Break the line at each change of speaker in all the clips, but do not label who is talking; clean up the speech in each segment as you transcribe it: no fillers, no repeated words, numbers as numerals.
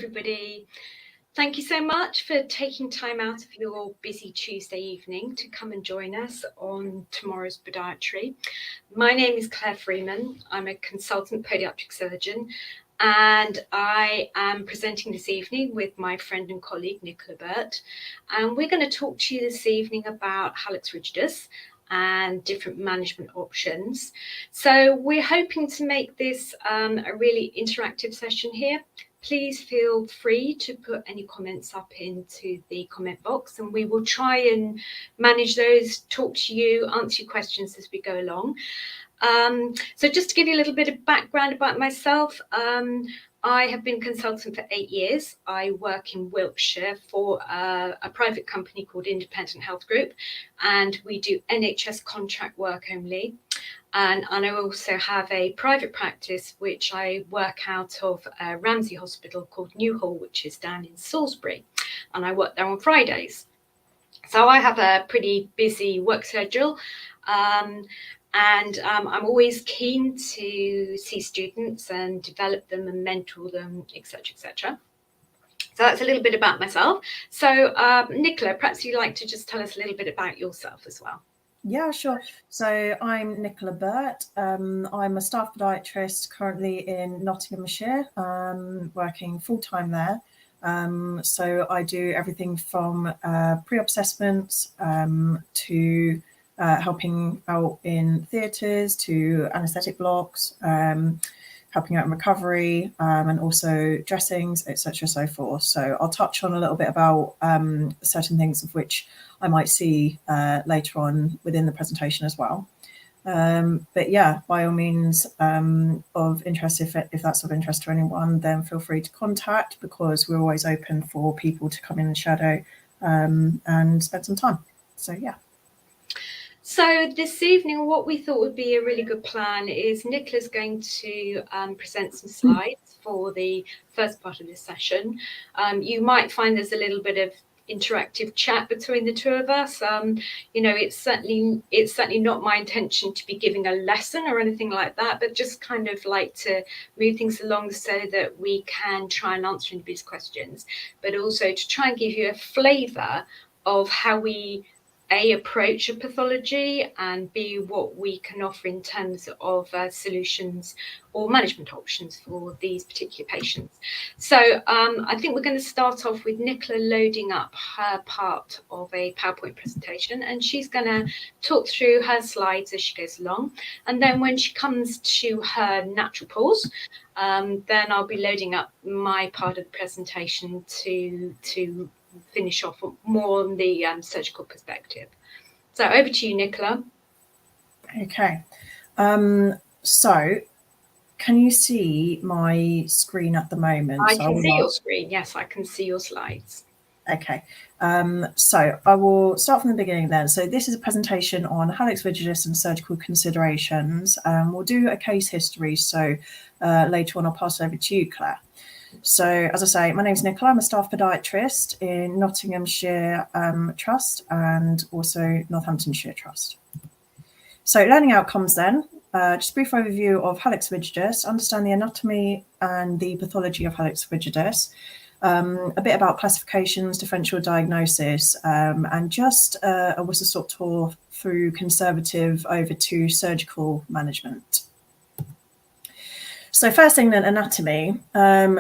everybody. Thank you so much for taking time out of your busy Tuesday evening to come and join us on tomorrow's Podiatry. My name is Claire Freeman. I'm a consultant podiatric surgeon, and I am presenting this evening with my friend and colleague Nicola Burt. And we're going to talk to you this evening about hallux rigidus and different management options. So we're hoping to make this a really interactive session here. Please feel free to put any comments up into the comment box, and we will try and manage those, talk to you, answer your questions as we go along. So just to give you a little bit of background about myself, I have been a consultant for 8 years. I work in Wiltshire for a private company called Independent Health Group, and we do NHS contract work only. And I also have a private practice which I work out of Ramsey Hospital called Newhall, which is down in Salisbury, and I work there on Fridays. So I have a pretty busy work schedule, and I'm always keen to see students and develop them and mentor them, etc., etc. So that's a little bit about myself. So Nicola, perhaps you'd like to just tell us a little bit about yourself as well.
Yeah, sure. So I'm Nicola Burt. I'm a staff podiatrist currently in Nottinghamshire, working full-time there. So I do everything from pre-op assessments to helping out in theatres, to anaesthetic blocks, helping out in recovery, and also dressings, etc., so forth. So I'll touch on a little bit about certain things of which I might see later on within the presentation as well. But yeah, by all means, of interest, if that's of interest to anyone, then feel free to contact, because we're always open for people to come in and shadow and spend some time. So yeah.
So this evening, what we thought would be a really good plan is Nicola's going to present some slides for the first part of this session. You might find there's a little bit of interactive chat between the two of us. You know, it's certainly not my intention to be giving a lesson or anything like that, but just kind of like to move things along so that we can try and answer anybody's questions, but also to try and give you a flavour of how we approach a pathology, and B, what we can offer in terms of solutions or management options for these particular patients. So I think we're going to start off with Nicola loading up her part of a PowerPoint presentation, and she's going to talk through her slides as she goes along. And then when she comes to her natural pause, then I'll be loading up my part of the presentation to finish off more on the surgical perspective. So over to you, Nicola.
Okay. So can you see my screen at the moment?
I can see your screen. Yes, I can see your slides.
Okay. So I will start from the beginning then. So this is a presentation on hallux rigidus and surgical considerations. We'll do a case history. So later on, I'll pass it over to you, Claire. So, as I say, my name is Nicola. I'm a staff podiatrist in Nottinghamshire Trust and also Northamptonshire Trust. So, learning outcomes then. Just a brief overview of hallux rigidus, understand the anatomy and the pathology of hallux rigidus, a bit about classifications, differential diagnosis, and just a whistle-stop tour through conservative over to surgical management. So first thing then, anatomy.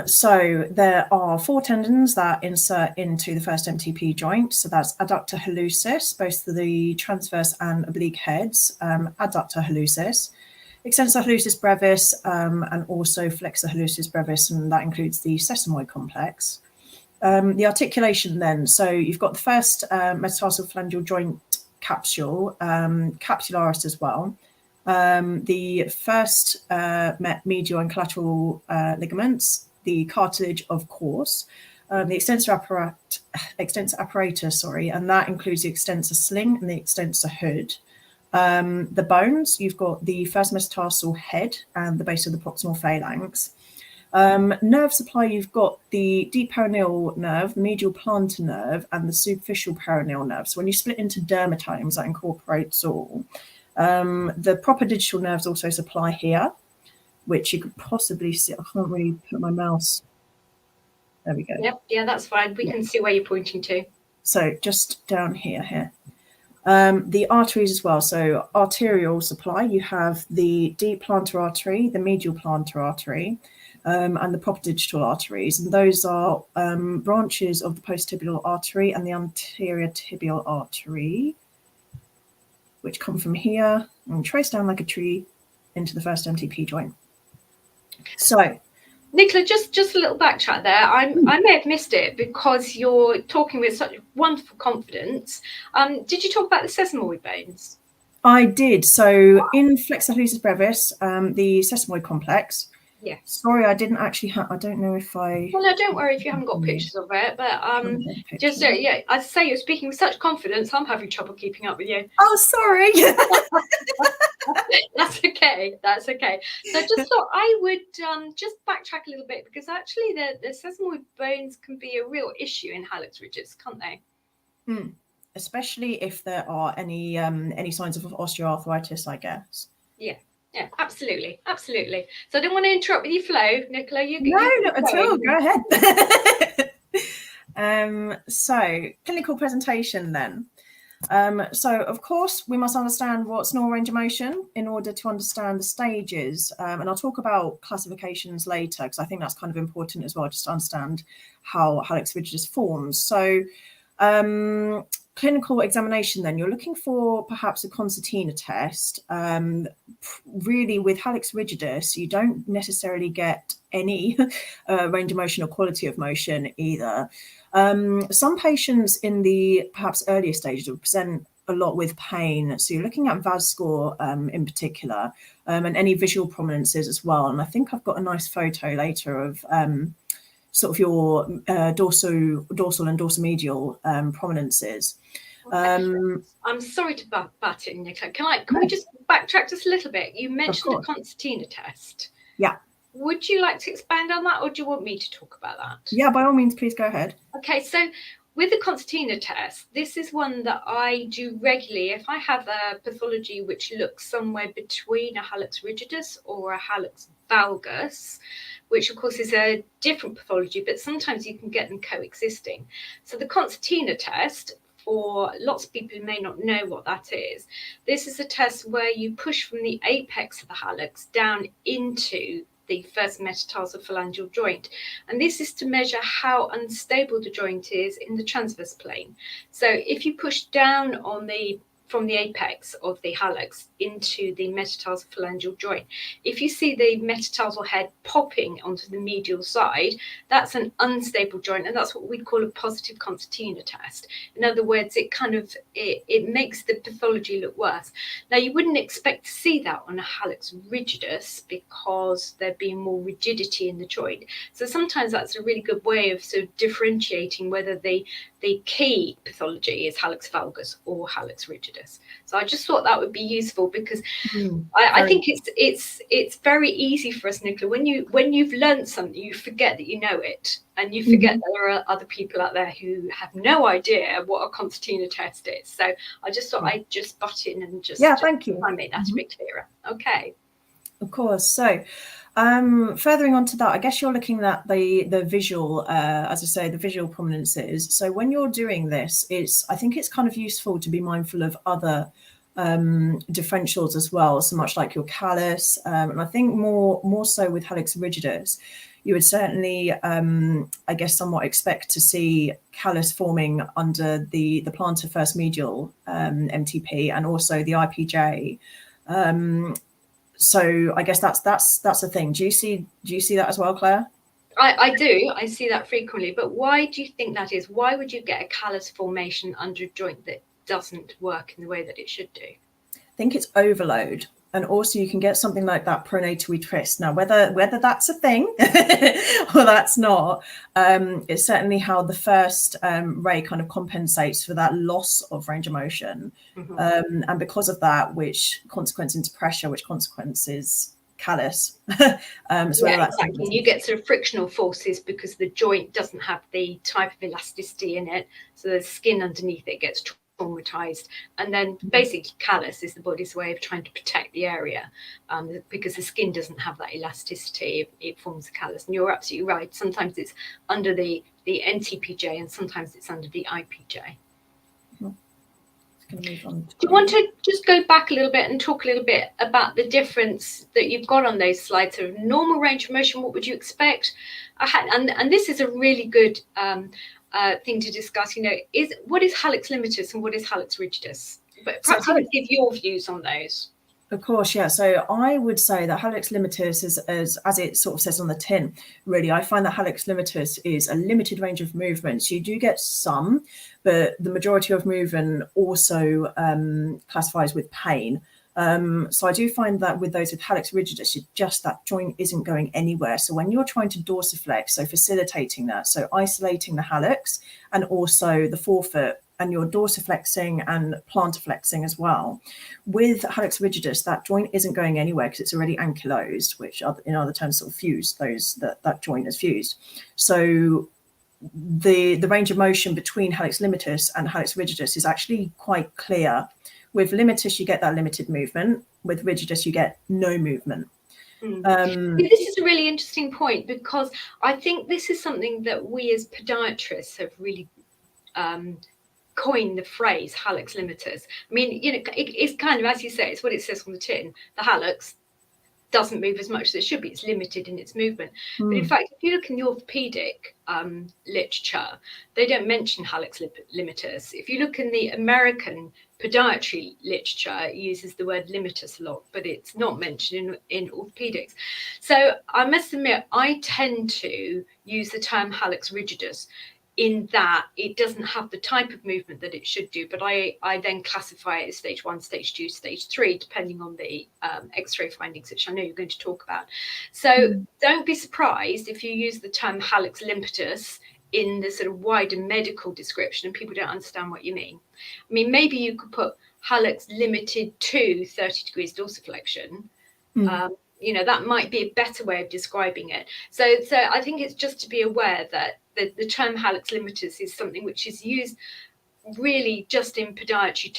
So there are 4 tendons that insert into the first MTP joint. So that's adductor hallucis, both the transverse and oblique heads, adductor hallucis, extensor hallucis brevis, and also flexor hallucis brevis, and that includes the sesamoid complex. The articulation then, so you've got the first metatarsal phalangeal joint capsule, capsularis as well. The first medial and collateral ligaments, the cartilage, of course, the extensor apparatus, and that includes the extensor sling and the extensor hood. The bones, you've got the first metatarsal head and the base of the proximal phalanx. Nerve supply, you've got the deep peroneal nerve, the medial plantar nerve, and the superficial peroneal nerve. So when you split into dermatomes, that incorporates all. The proper digital nerves also supply here, which you could possibly see. I can't really put my mouse There we go.
Yep. Yeah, that's fine. We can see where you're pointing to.
So just down here. The arteries as well. So arterial supply, you have the deep plantar artery, the medial plantar artery, and the proper digital arteries. And those are branches of the posttibial artery and the anterior tibial artery, which come from here and trace down like a tree into the first MTP joint. So,
Nicola, just a little backtrack there. I may have missed it because you're talking with such wonderful confidence. Did you talk about the sesamoid bones?
I did. So in flexor hallucis brevis, the sesamoid complex.
Yes.
Sorry, I didn't actually have. I don't know if I.
Well, no, don't worry if you haven't got pictures of it. But just yeah, I say you're speaking with such confidence. I'm having trouble keeping up with you.
Oh, sorry.
That's okay. That's okay. So just thought I would just backtrack a little bit because actually the sesamoid bones can be a real issue in hallux rigidus, can't they?
Especially if there are any signs of osteoarthritis, I guess.
Yeah, absolutely. So I don't want to interrupt with your flow, Nicola.
Not at all. Go ahead. So clinical presentation then. So of course we must understand what's normal range of motion in order to understand the stages, and I'll talk about classifications later because I think that's kind of important as well, just to understand how hallux rigidus forms. So clinical examination then, you're looking for perhaps a concertina test. Really with hallux rigidus you don't necessarily get any range of motion or quality of motion either. Some patients in the perhaps earlier stages will present a lot with pain, so you're looking at VAS score in particular, and any visual prominences as well. And I think I've got a nice photo later of sort of your dorsal and dorsomedial prominences.
I'm sorry to butt in, Nicola. Can we just backtrack just a little bit? You mentioned the concertina test.
Yeah.
Would you like to expand on that, or do you want me to talk about that?
Yeah, by all means, please go ahead.
Okay, so with the concertina test, this is one that I do regularly if I have a pathology which looks somewhere between a hallux rigidus or a hallux valgus, which of course is a different pathology, but sometimes you can get them coexisting. So the concertina test, for lots of people who may not know what that is, this is a test where you push from the apex of the hallux down into the first metatarsophalangeal joint, and this is to measure how unstable the joint is in the transverse plane. So if you push down from the apex of the hallux into the metatarsophalangeal joint, if you see the metatarsal head popping onto the medial side, that's an unstable joint, and that's what we'd call a positive concertina test. In other words, it makes the pathology look worse. Now, you wouldn't expect to see that on a hallux rigidus because there'd be more rigidity in the joint. So sometimes that's a really good way of sort of differentiating whether the key pathology is hallux valgus or hallux rigidus. So I just thought that would be useful because I think it's very easy for us, Nicola. When you've learned something, you forget that you know it, and you forget that there are other people out there who have no idea what a concertina test is. So I just thought I'd just butt in and just
thank you.
I made that a bit clearer. Okay.
Of course. So furthering on to that, I guess you're looking at the visual, as I say, the visual prominences. So when you're doing this, I think it's kind of useful to be mindful of other differentials as well, so much like your callus, and I think more so with hallux rigidus, you would certainly, I guess, somewhat expect to see callus forming under the plantar first medial MTP and also the IPJ. So I guess that's a thing. Do you see that as well, Claire?
I do. I see that frequently. But why do you think that is? Why would you get a callus formation under a joint that doesn't work in the way that it should do?
I think it's overload. And also you can get something like that pronatally twist. Now, whether that's a thing or that's not, it's certainly how the first ray kind of compensates for that loss of range of motion. And because of that, which consequence into pressure, which consequences callus.
Exactly. You get sort of frictional forces because the joint doesn't have the type of elasticity in it. So the skin underneath it gets traumatized, and then basically callus is the body's way of trying to protect the area, because the skin doesn't have that elasticity. It forms a callus, and you're absolutely right. Sometimes it's under the NTPJ, and sometimes it's under the IPJ.
Move on.
Do you want to just go back a little bit and talk a little bit about the difference that you've got on those slides? So normal range of motion, what would you expect? And this is a really good thing to discuss, what is hallux limitus and what is hallux rigidus? But perhaps you could give your views on those.
Of course, yeah. So I would say that hallux limitus is, as it sort of says on the tin, really, I find that hallux limitus is a limited range of movements. You do get some, but the majority of movement also classifies with pain. So I do find that with those with hallux rigidus, just that joint isn't going anywhere. So when you're trying to dorsiflex, so facilitating that, so isolating the hallux and also the forefoot, and you're dorsiflexing and plantarflexing as well. With hallux rigidus, that joint isn't going anywhere because it's already ankylosed, which in other terms sort of fused, that joint is fused. So the range of motion between hallux limitus and hallux rigidus is actually quite clear. With limitus, you get that limited movement. With rigidus, you get no movement.
This is a really interesting point, because I think this is something that we as podiatrists have really coined the phrase hallux limitus. I mean, it's kind of, as you say, it's what it says on the tin. The hallux doesn't move as much as it should be. It's limited in its movement. But in fact, if you look in the orthopedic literature, they don't mention hallux limitus. If you look in the American podiatry literature, it uses the word limitus a lot, but it's not mentioned in orthopedics. So I must admit, I tend to use the term hallux rigidus in that it doesn't have the type of movement that it should do, but I then classify it as stage 1, stage 2, stage 3, depending on the X-ray findings, which I know you're going to talk about. So don't be surprised if you use the term hallux limitus in the sort of wider medical description and people don't understand what you mean. I mean, maybe you could put hallux limited to 30 degrees dorsiflexion. That might be a better way of describing it. So I think it's just to be aware that the term hallux limitus is something which is used really just in podiatry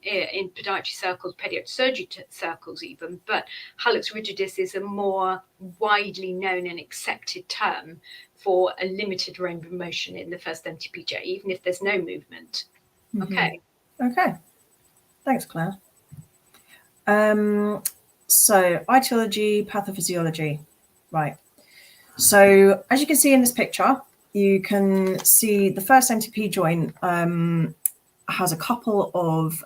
in podiatry circles, pediatric surgery circles even, but hallux rigidus is a more widely known and accepted term for a limited range of motion in the first MTPJ, even if there's no movement. Okay.
Thanks, Claire. So etiology, pathophysiology, right. So as you can see in this picture, you can see the first MTP joint has a couple of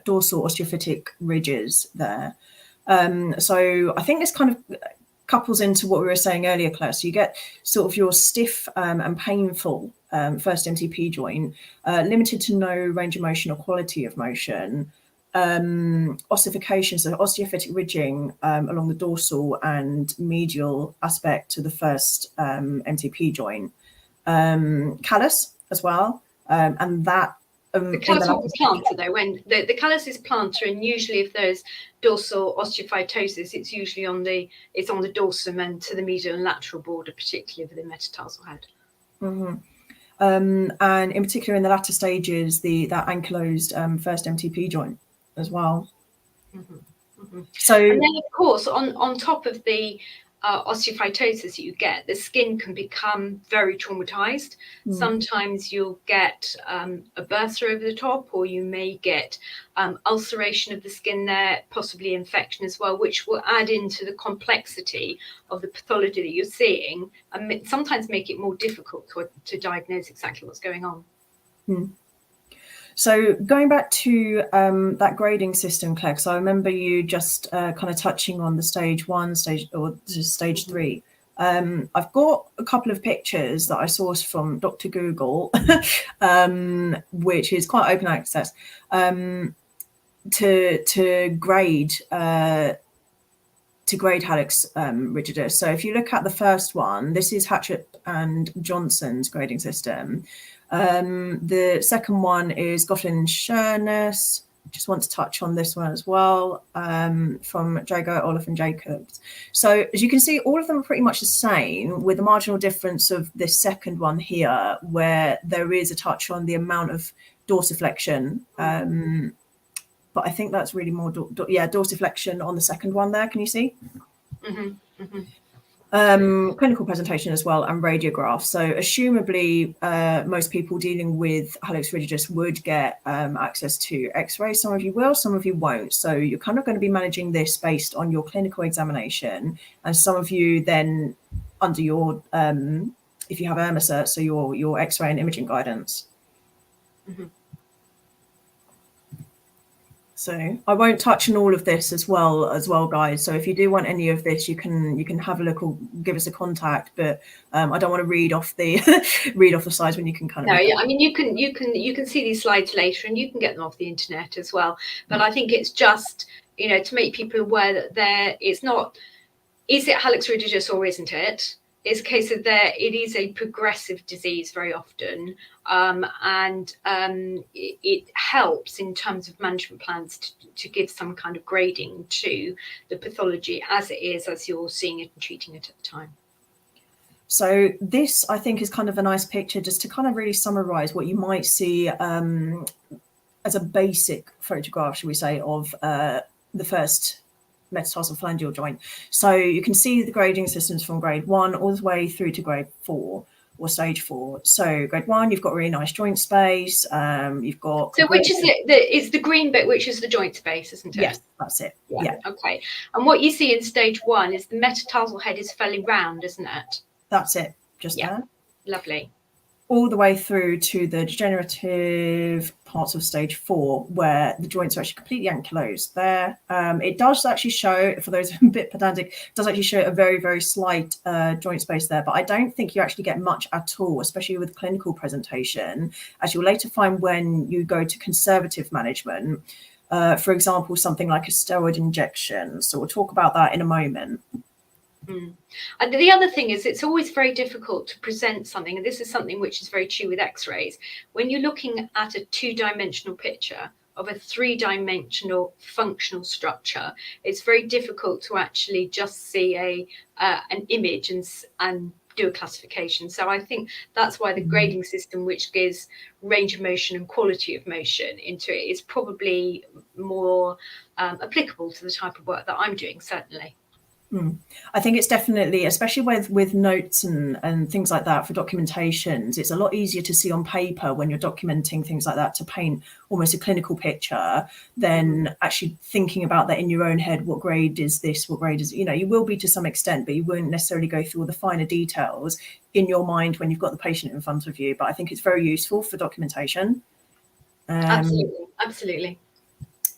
dorsal osteophytic ridges there. So I think this kind of couples into what we were saying earlier, Claire. So you get sort of your stiff and painful first MTP joint, limited to no range of motion or quality of motion, ossification, so osteophytic ridging along the dorsal and medial aspect to the first MTP joint, callus as well, and that
the callus will be plantar though. When the callus is plantar, and usually if there's dorsal osteophytosis, it's usually on the dorsum and to the medial and lateral border, particularly within metatarsal head.
And in particular in the latter stages, that ankylosed first MTP joint as well. So,
and then of course on top of the osteophytosis that you get, the skin can become very traumatized. Sometimes you'll get a bursa over the top, or you may get ulceration of the skin there, possibly infection as well, which will add into the complexity of the pathology that you're seeing and sometimes make it more difficult to diagnose exactly what's going on.
So going back to that grading system, Claire, so I remember you just kind of touching on the stage 1, stage 3. I've got a couple of pictures that I sourced from Dr. Google, which is quite open access, to grade hallux rigidus. So if you look at the first one, this is Hatchett and Johnson's grading system. The second one is Goffin and Sherness. just want to touch on this one as well, from Jago, Olaf and Jacobs. So as you can see, all of them are pretty much the same, with the marginal difference of this second one here, where there is a touch on the amount of dorsiflexion. But I think that's really more, dorsiflexion on the second one there. Can you see? Clinical presentation as well, and radiograph. So assumably most people dealing with hallux rigidus would get access to x-ray. Some of you will, some of you won't. So you're kind of going to be managing this based on your clinical examination, and some of you then under your if you have IRMA cert, so your x-ray and imaging guidance. So I won't touch on all of this as well, guys. So if you do want any of this, you can have a look or give us a contact. But I don't want to read off the slides when you can kind of.
No, yeah, I mean you can see these slides later, and you can get them off the internet as well. But I think it's just, you know, to make people aware that it's not, is it hallux rigidus or isn't it? It's a case of it is a progressive disease very often, and it helps in terms of management plans to give some kind of grading to the pathology as it is, as you're seeing it and treating it at the time.
So this, I think, is kind of a nice picture just to kind of really summarize what you might see as a basic photograph, should we say, of the first metatarsal phalangeal joint. So you can see the grading systems from grade 1 all the way through to grade 4 or stage 4. So grade 1, you've got really nice joint space. You've got.
So which is it? It's the green bit, which is the joint space, isn't it?
Yes, that's it. Yeah.
Okay. And what you see in stage 1 is the metatarsal head is fairly round, isn't it?
That's it. Just there.
Lovely.
All the way through to the degenerative parts of stage 4, where the joints are actually completely ankylosed there. It does actually show, for those a bit pedantic, it does actually show a very, very slight joint space there, but I don't think you actually get much at all, especially with clinical presentation, as you'll later find when you go to conservative management. For example, something like a steroid injection. So we'll talk about that in a moment.
And the other thing is, it's always very difficult to present something, and this is something which is very true with x-rays. When you're looking at a two-dimensional picture of a three-dimensional functional structure, it's very difficult to actually just see an image and do a classification. So I think that's why the grading system, which gives range of motion and quality of motion into it, is probably more applicable to the type of work that I'm doing, certainly.
I think it's definitely, especially with notes and things like that for documentations, it's a lot easier to see on paper when you're documenting things like that, to paint almost a clinical picture than actually thinking about that in your own head. What grade is this? What grade is, you know, you will be to some extent, but you won't necessarily go through all the finer details in your mind when you've got the patient in front of you. But I think it's very useful for documentation.
Absolutely.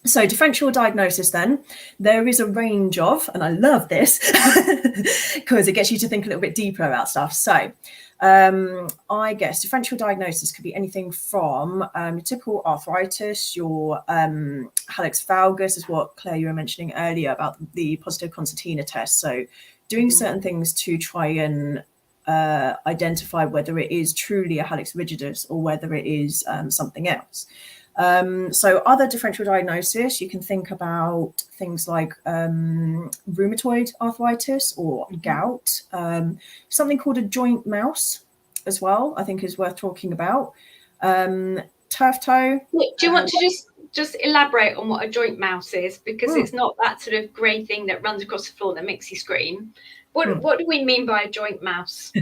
So differential diagnosis, then, there is a range of, and I love this because it gets you to think a little bit deeper about stuff. So I guess differential diagnosis could be anything from your typical arthritis, your hallux valgus, is what Claire, you were mentioning earlier about the positive concertina test. So doing certain things to try and identify whether it is truly a hallux rigidus or whether it is something else. So other differential diagnosis, you can think about things like rheumatoid arthritis or gout, something called a joint mouse as well, I think is worth talking about. Turf toe.
Do you want to just elaborate on what a joint mouse is? Because it's not that sort of grey thing that runs across the floor that makes you scream. What do we mean by a joint mouse?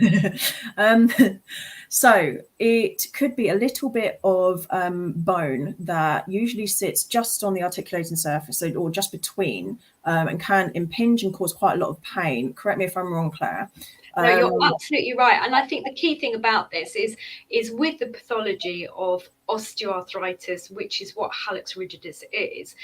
So it could be a little bit of bone that usually sits just on the articulating surface, or just between, and can impinge and cause quite a lot of pain. Correct me if I'm wrong, Claire. No, you're absolutely right. And I think the key thing about this is with the pathology of osteoarthritis, which is what hallux rigidus is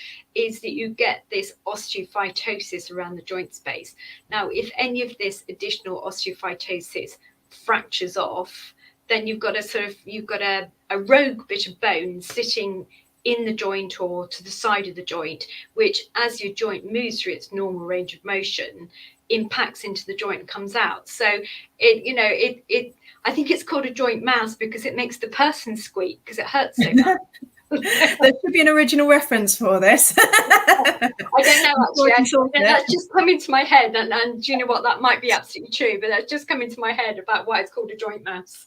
that you get this osteophytosis around the joint space. Now, if any of this additional osteophytosis fractures off, then you've got a rogue bit of bone sitting in the joint or to the side of the joint, which, as your joint moves through its normal range of motion, impacts into the joint and comes out. So I think it's called a joint mouse because it makes the person squeak because it hurts so much.
There should be an original reference for this.
I don't know, actually. That's just come into my head, and do you know what? That might be absolutely true, but that's just come into my head about why it's called a joint mass.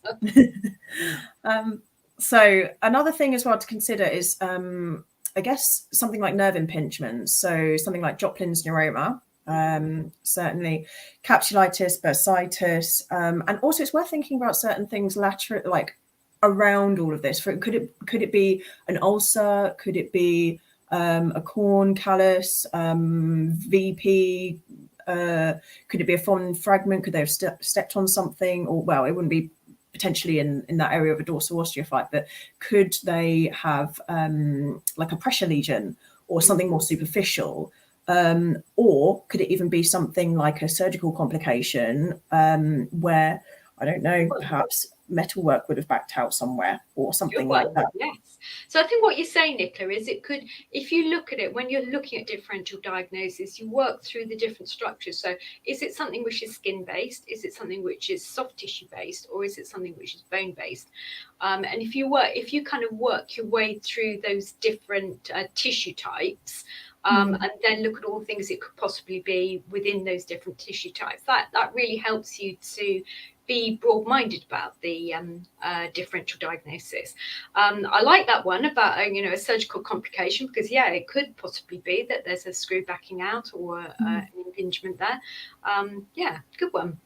So another thing as well to consider is, I guess, something like nerve impingement. So something like Joplin's neuroma, certainly capsulitis, bursitis, and also it's worth thinking about certain things lateral, like around all of this. Could it be an ulcer? Could it be a corn callus, VP? Could it be a foreign fragment? Could they have stepped on something? Or, well, it wouldn't be potentially in that area of a dorsal osteophyte, but could they have like a pressure lesion or something more superficial? Or could it even be something like a surgical complication where, I don't know, perhaps metalwork would have backed out somewhere or something like that?
Yes. So I think what you're saying, Nicola, is it could, if you look at it, when you're looking at differential diagnosis, you work through the different structures. So is it something which is skin based? Is it something which is soft tissue based? Or is it something which is bone based? And if you kind of work your way through those different tissue types, and then look at all the things it could possibly be within those different tissue types, that really helps you to be broad-minded about the differential diagnosis. I like that one about a surgical complication, because it could possibly be that there's a screw backing out or an impingement there. Good one.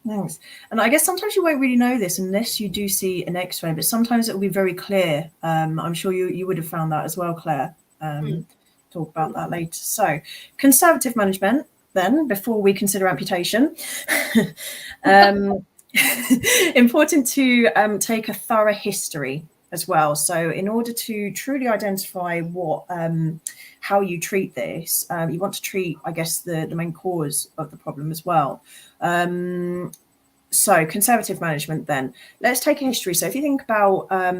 Thanks. And I guess sometimes you won't really know this unless you do see an X-ray, but sometimes it will be very clear. I'm sure you would have found that as well, Claire. Talk about that later. So conservative management then, before we consider amputation. Important to take a thorough history as well. So in order to truly identify how you treat this, you want to treat, I guess, the main cause of the problem as well. So conservative management then. Let's take a history. So if you think about, I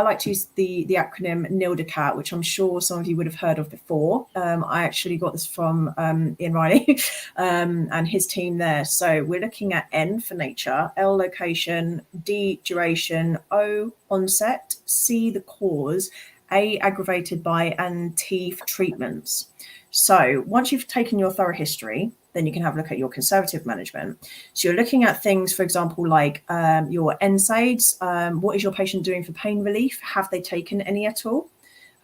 like to use the acronym NILDACAT, which I'm sure some of you would have heard of before. I actually got this from Ian Riley and his team there. So we're looking at N for nature, L location, D duration, O onset, C the cause, A aggravated by, and T for treatments. So once you've taken your thorough history, then you can have a look at your conservative management. So you're looking at things, for example, like your NSAIDs. What is your patient doing for pain relief? Have they taken any at all?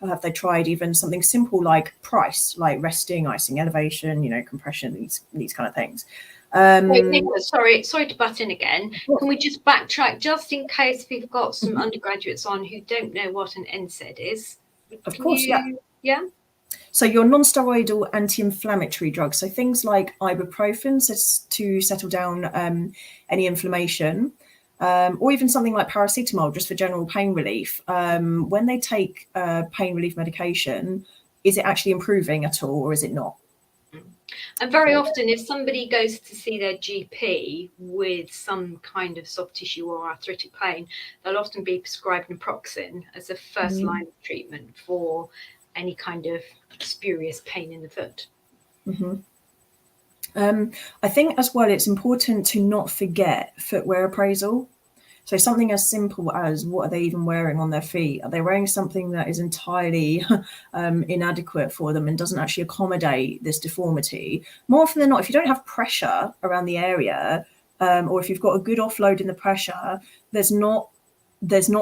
Or have they tried even something simple like price, like resting, icing, elevation, compression, these kind of things?
Nicola, sorry to butt in again. Can we just backtrack just in case we've got some undergraduates on who don't know what an NSAID is?
Of course,
yeah.
So your non-steroidal anti-inflammatory drugs, so things like ibuprofen to settle down any inflammation, or even something like paracetamol just for general pain relief. When they take pain relief medication, is it actually improving at all, or is it not?
And very often, if somebody goes to see their GP with some kind of soft tissue or arthritic pain, they'll often be prescribed naproxen as a first line of treatment for any kind of spurious pain in the foot.
I think as well, it's important to not forget footwear appraisal. So something as simple as, what are they even wearing on their feet? Are they wearing something that is entirely inadequate for them and doesn't actually accommodate this deformity? More often than not, if you don't have pressure around the area, or if you've got a good offload in the pressure, there's not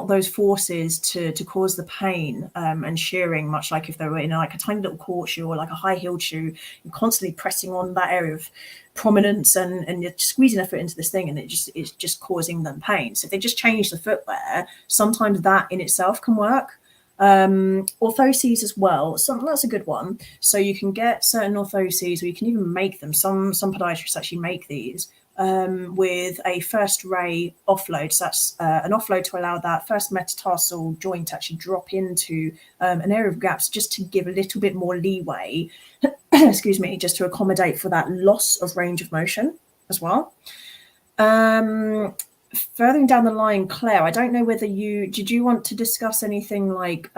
those forces to cause the pain and shearing, much like if they were in like a tiny little court shoe or like a high-heeled shoe. You're constantly pressing on that area of prominence and you're squeezing their foot into this thing, and it's just causing them pain. So if they just change the footwear, sometimes that in itself can work. Orthoses as well, that's a good one. So you can get certain orthoses, or you can even make them. Some podiatrists actually make these with a first ray offload. So that's an offload to allow that first metatarsal joint to actually drop into an area of gaps, just to give a little bit more leeway, excuse me, just to accommodate for that loss of range of motion as well. Further down the line, Claire, I don't know whether did you want to discuss anything like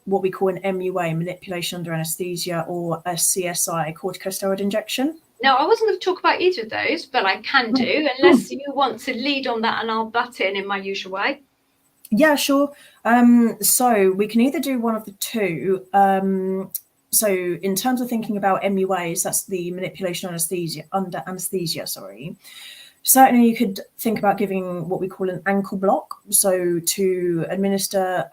what we call an MUA, manipulation under anesthesia, or a CSI, corticosteroid injection?
No, I wasn't going to talk about either of those, but I can do, unless you want to lead on that, and I'll butt in my usual way.
Yeah, sure. So we can either do one of the two. So in terms of thinking about MUAs, that's the manipulation under anesthesia, sorry. Certainly you could think about giving what we call an ankle block. So to administer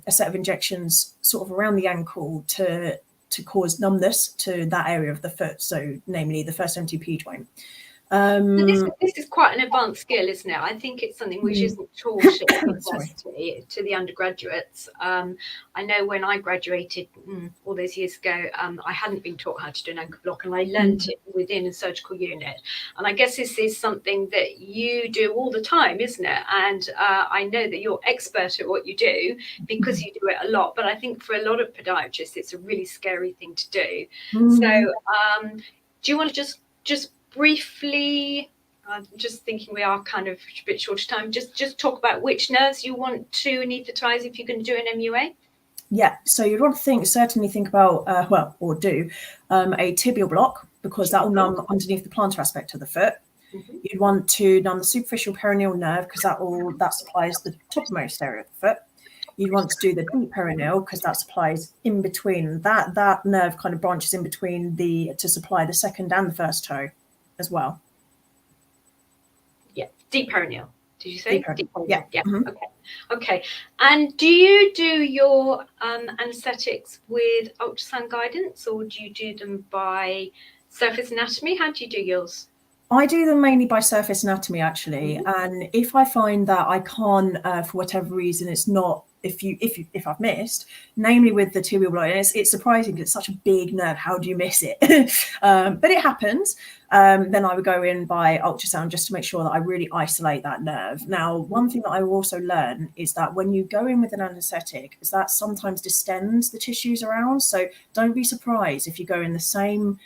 a set of injections sort of around the ankle to cause numbness to that area of the foot. So namely the first MTP joint.
This is quite an advanced skill, isn't it? I think it's something which isn't taught at university to the undergraduates. I know when I graduated all those years ago, I hadn't been taught how to do an ankle block, and I learned it within a surgical unit. And I guess this is something that you do all the time, isn't it? And I know that you're expert at what you do because you do it a lot. But I think for a lot of podiatrists, it's a really scary thing to do. So do you want to just briefly, I'm just thinking we are kind of a bit short of time, just talk about which nerves you want to anaesthetize if you're going to do an MUA?
Yeah, so you'd want to certainly think about, a tibial block, because that will numb underneath the plantar aspect of the foot. You'd want to numb the superficial perineal nerve, because that supplies the topmost area of the foot. You'd want to do the deep perineal, because that supplies in between. That nerve kind of branches in between to supply the second and the first toe as well.
Yeah, deep perineal. Did you say? Deep
perineal. Yeah.
Okay. And do you do your anaesthetics with ultrasound guidance, or do you do them by surface anatomy? How do you do yours?
I do them mainly by surface anatomy, actually. And if I find that I can't, for whatever reason, it's not, if I've missed, namely with the tibial block, it's surprising because it's such a big nerve. How do you miss it? But it happens. Then I would go in by ultrasound just to make sure that I really isolate that nerve. Now, one thing that I will also learn is that when you go in with an anaesthetic, is that sometimes distends the tissues around. So don't be surprised if you go in the same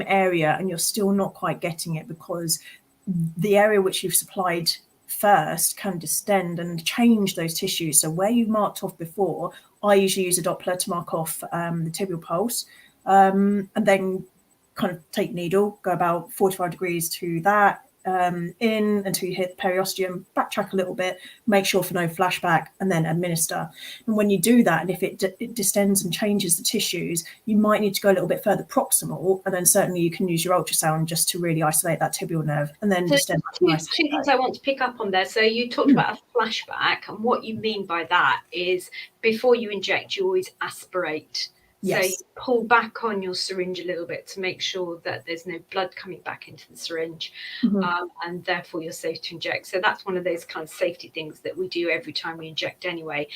area and you're still not quite getting it, because the area which you've supplied first can distend and change those tissues. So where you marked off before, I usually use a Doppler to mark off the tibial pulse, and then kind of take needle, go about 45 degrees to that, in until you hit the periosteum, backtrack a little bit, make sure for no flashback, and then administer. And when you do that, and if it distends and changes the tissues, you might need to go a little bit further proximal, and then certainly you can use your ultrasound just to really isolate that tibial nerve, and then distend.
Two things I want to pick up on there. So you talked about a flashback, and what you mean by that is before you inject, you always aspirate. Yes. So you pull back on your syringe a little bit to make sure that there's no blood coming back into the syringe, and therefore you're safe to inject. So that's one of those kind of safety things that we do every time we inject anyway.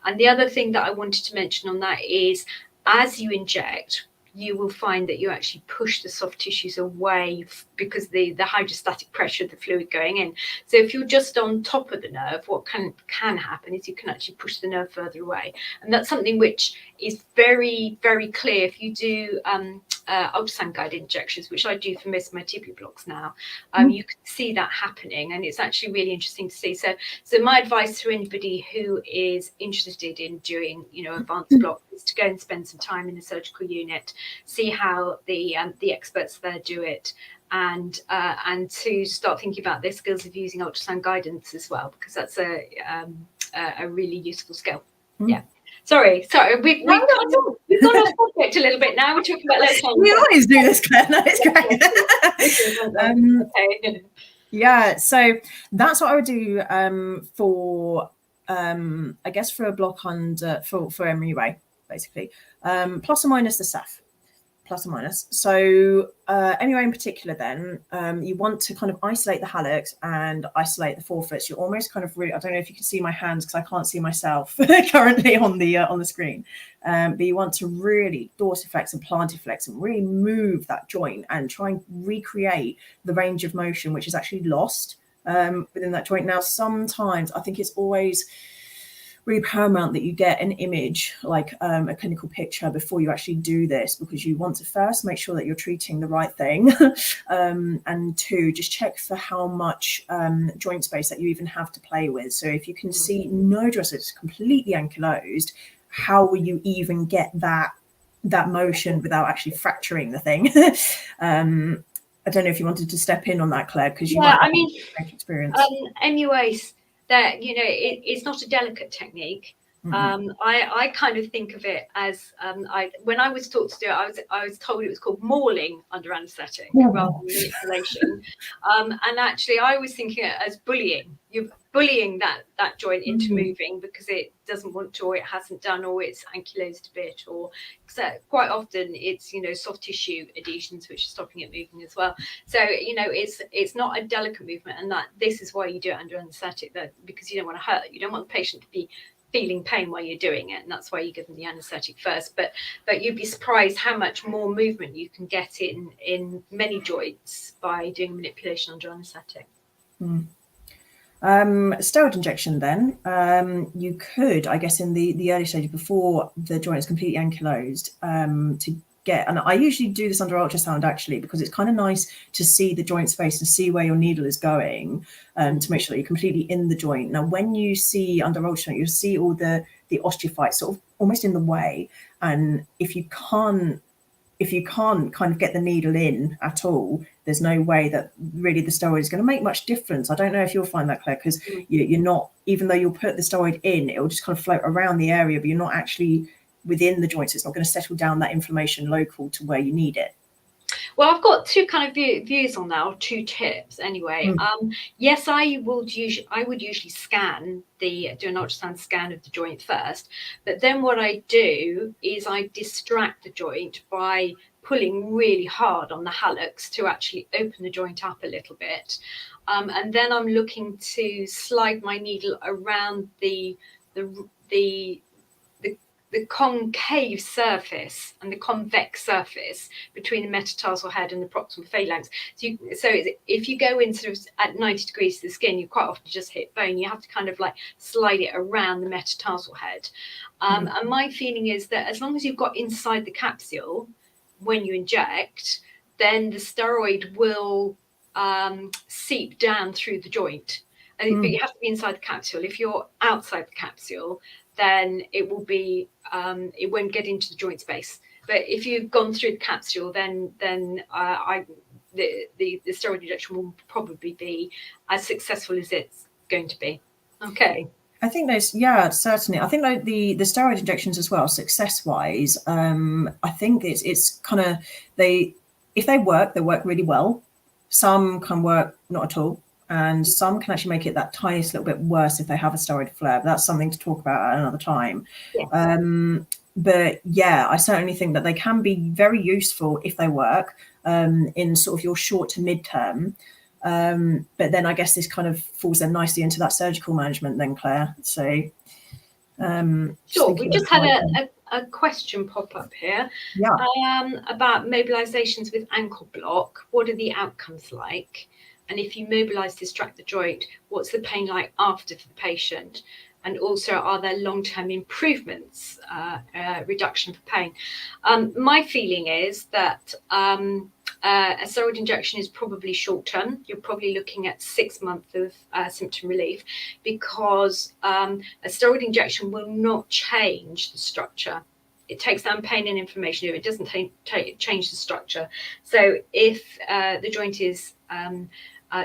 And the other thing that I wanted to mention on that is, as you inject, you will find that you actually push the soft tissues away because the hydrostatic pressure of the fluid going in. So if you're just on top of the nerve, what can happen is you can actually push the nerve further away. And that's something which is very, very clear if you do ultrasound guided injections, which I do for most of my tibial blocks now. You can see that happening, and it's actually really interesting to see. So my advice to anybody who is interested in doing, advanced blocks is to go and spend some time in a surgical unit, see how the experts there do it, and to start thinking about their skills of using ultrasound guidance as well, because that's a really useful skill. Yeah. Sorry, we've gone off subject a little bit now. We're talking about electrons.
We always do this, Claire. No, it's great.
Okay.
Yeah, so that's what I would do for I guess for a block under for MUA, basically. Plus or minus the SAF. Plus or minus. So MUA in particular, then you want to kind of isolate the hallux and isolate the forefoot. You're almost kind of really, I don't know if you can see my hands because I can't see myself currently on the screen. But you want to really dorsiflex and plantiflex and really move that joint and try and recreate the range of motion which is actually lost within that joint. Now, sometimes I think it's always really paramount that you get an image, like a clinical picture, before you actually do this, because you want to first make sure that you're treating the right thing, and two, just check for how much joint space that you even have to play with. So if you can see no dress, it's completely ankylosed, how will you even get that motion without actually fracturing the thing? I don't know if you wanted to step in on that, Claire, because you might have experience.
MUAs that, you know, it's not a delicate technique. I kind of think of it as when I was taught to do it, I was told it was called mauling under anaesthetic rather than manipulation. And actually, I was thinking it as bullying. You're bullying that joint into moving because it doesn't want to, or it hasn't done, or it's ankylosed a bit, or quite often it's, you know, soft tissue adhesions which are stopping it moving as well. So, you know, it's not a delicate movement, and that this is why you do it under anaesthetic, that because you don't want to hurt. You don't want the patient to be feeling pain while you're doing it, and that's why you give them the anaesthetic first. But you'd be surprised how much more movement you can get in many joints by doing manipulation under anaesthetic.
Steroid injection then, you could, I guess, in the early stage before the joint is completely ankylosed, to get, and I usually do this under ultrasound actually, because it's kind of nice to see the joint space and see where your needle is going, to make sure that you're completely in the joint. Now, when you see under ultrasound, you'll see all the osteophytes sort of almost in the way, and if you can't kind of get the needle in at all, there's no way that really the steroid is going to make much difference. I don't know if you'll find that, Claire, because you're not, even though you'll put the steroid in, it will just kind of float around the area, but you're not actually within the joints. It's not going to settle down that inflammation local to where you need it.
Well, I've got two kind of views on that, or two tips anyway. Yes, I would usually do an ultrasound scan of the joint first, but then what I do is I distract the joint by pulling really hard on the hallux to actually open the joint up a little bit, and then I'm looking to slide my needle around the concave surface and the convex surface between the metatarsal head and the proximal phalanx. So if you go in sort of at 90 degrees to the skin, you quite often just hit bone. You have to kind of like slide it around the metatarsal head. And my feeling is that as long as you've got inside the capsule when you inject, then the steroid will seep down through the joint. But you have to be inside the capsule. If you're outside the capsule, then it will be it won't get into the joint space. But if you've gone through the capsule, then the steroid injection will probably be as successful as it's going to be. Okay.
I think those, yeah, certainly. I think like the steroid injections as well, success-wise, I think it's kind of, if they work really well. Some can work not at all, and some can actually make it that tiniest little bit worse if they have a steroid flare. But that's something to talk about at another time. Yeah. But yeah, I certainly think that they can be very useful if they work in sort of your short to mid-term. But then I guess this kind of falls then nicely into that surgical management then, Claire. So
sure, we just had a question pop up here, about mobilizations with ankle block. What are the outcomes like? And if you mobilize, distract the joint, what's the pain like after for the patient? And also, are there long-term improvements, reduction for pain? My feeling is that a steroid injection is probably short-term. You're probably looking at 6 months of symptom relief, because a steroid injection will not change the structure. It takes down pain and inflammation. It doesn't change the structure. So if the joint is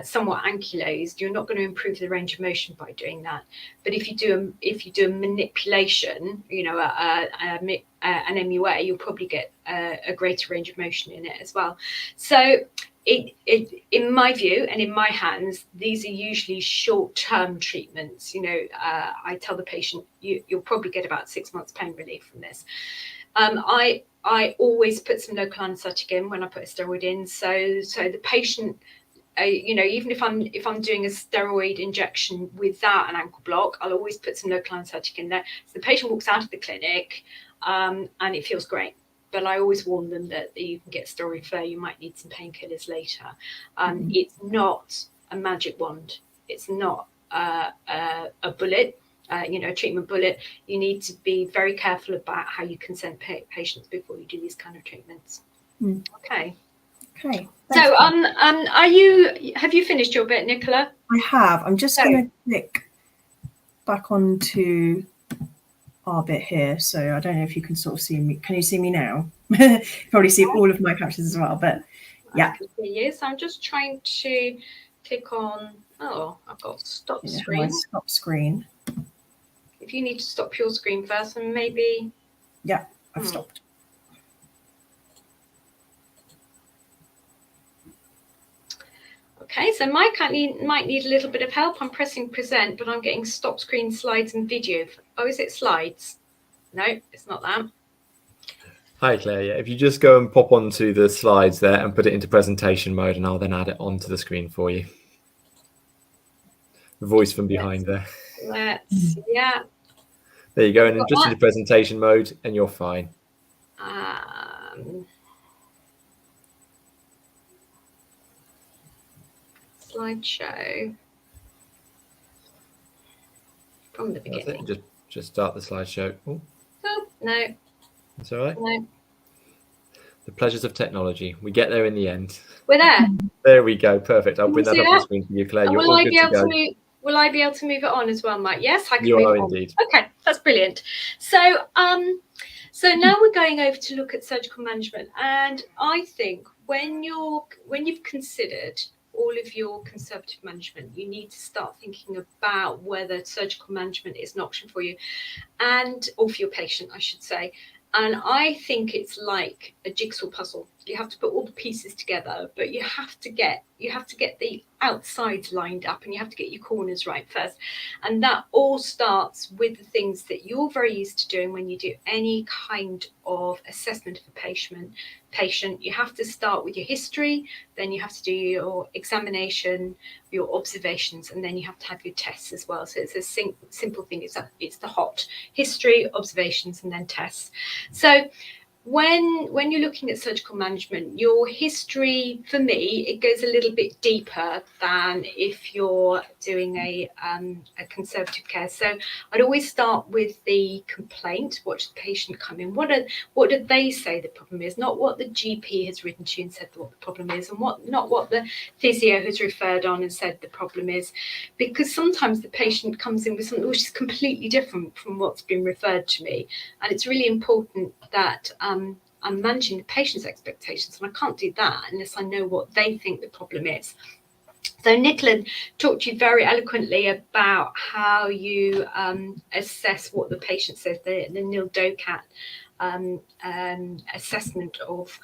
somewhat ankylosed, you're not going to improve the range of motion by doing that. But if you do a manipulation, you know, an MUA, you'll probably get a greater range of motion in it as well. So in my view and in my hands, these are usually short-term treatments. You know, I tell the patient you'll probably get about 6 months pain relief from this. I always put some local anaesthetic in when I put a steroid in, so the patient, you know, even if I'm doing a steroid injection without an ankle block, I'll always put some local anaesthetic in there. So the patient walks out of the clinic and it feels great. But I always warn them that you can get steroid flare. You might need some painkillers later. It's not a magic wand. It's not a bullet. You know, a treatment bullet. You need to be very careful about how you consent patients before you do these kind of treatments. Okay.
Okay.
So, have you finished your bit, Nicola?
I have. I'm just going to click back onto our bit here. So I don't know if you can sort of see me. Can you see me now? Probably see all of my captions as well. But yeah.
I can see you. So I'm just trying to click on Oh, I've got stop
Yeah,
screen.
my stop screen.
If you need to stop your screen first, and maybe.
Yeah, I've stopped.
Okay, so Mike might need a little bit of help. I'm pressing present, but I'm getting stop screen, slides and video. Oh, is it slides? No, it's not that.
Hi, Claire. Yeah, if you just go and pop onto the slides there and put it into presentation mode, and I'll then add it onto the screen for you. The voice from behind there.
Yeah.
There you go, and then just into presentation mode, and you're fine.
Slideshow from the beginning.
Just start the slideshow.
Oh, no.
That's all right.
No.
The pleasures of technology. We get there in the end.
We're there.
There we go. Perfect. I'll bring that up on the screen for you, Claire. You're all good to go.
Will I be able to move it on as well, Mike? Yes, I can
you
move
are
it on.
Indeed.
Okay, that's brilliant. So now we're going over to look at surgical management, and I think when you've considered all of your conservative management, you need to start thinking about whether surgical management is an option for you, or for your patient, I should say. And I think it's like a jigsaw puzzle. You have to put all the pieces together, but you have to get the outsides lined up, and you have to get your corners right first. And that all starts with the things that you're very used to doing when you do any kind of assessment of a patient. You have to start with your history, then you have to do your examination, your observations, and then you have to have your tests as well. So it's a simple thing. It's the hot history, observations, and then tests. So when you're looking at surgical management, your history, for me, it goes a little bit deeper than if you're doing a conservative care. So I'd always start with the complaint. What should the patient come in? What did they say the problem is? Not what the GP has written to you and said what the problem is, and not what the physio has referred on and said the problem is, because sometimes the patient comes in with something which is completely different from what's been referred to me, and it's really important that I'm managing the patient's expectations, and I can't do that unless I know what they think the problem is. So Nicola talked to you very eloquently about how you assess what the patient says, the NIL-DOCAT assessment of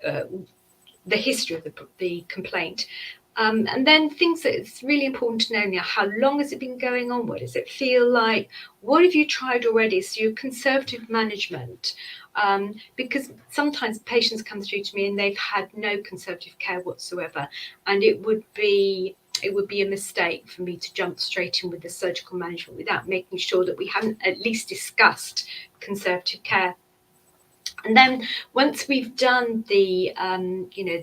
the history of the complaint. And then things that it's really important to know now: how long has it been going on? What does it feel like? What have you tried already? So your conservative management, because sometimes patients come through to me and they've had no conservative care whatsoever, and it would be a mistake for me to jump straight in with the surgical management without making sure that we haven't at least discussed conservative care. And then once we've done the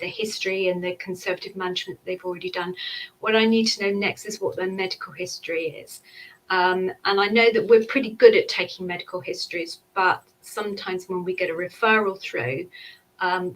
history and the conservative management they've already done, what I need to know next is what their medical history is. And I know that we're pretty good at taking medical histories, but sometimes when we get a referral through,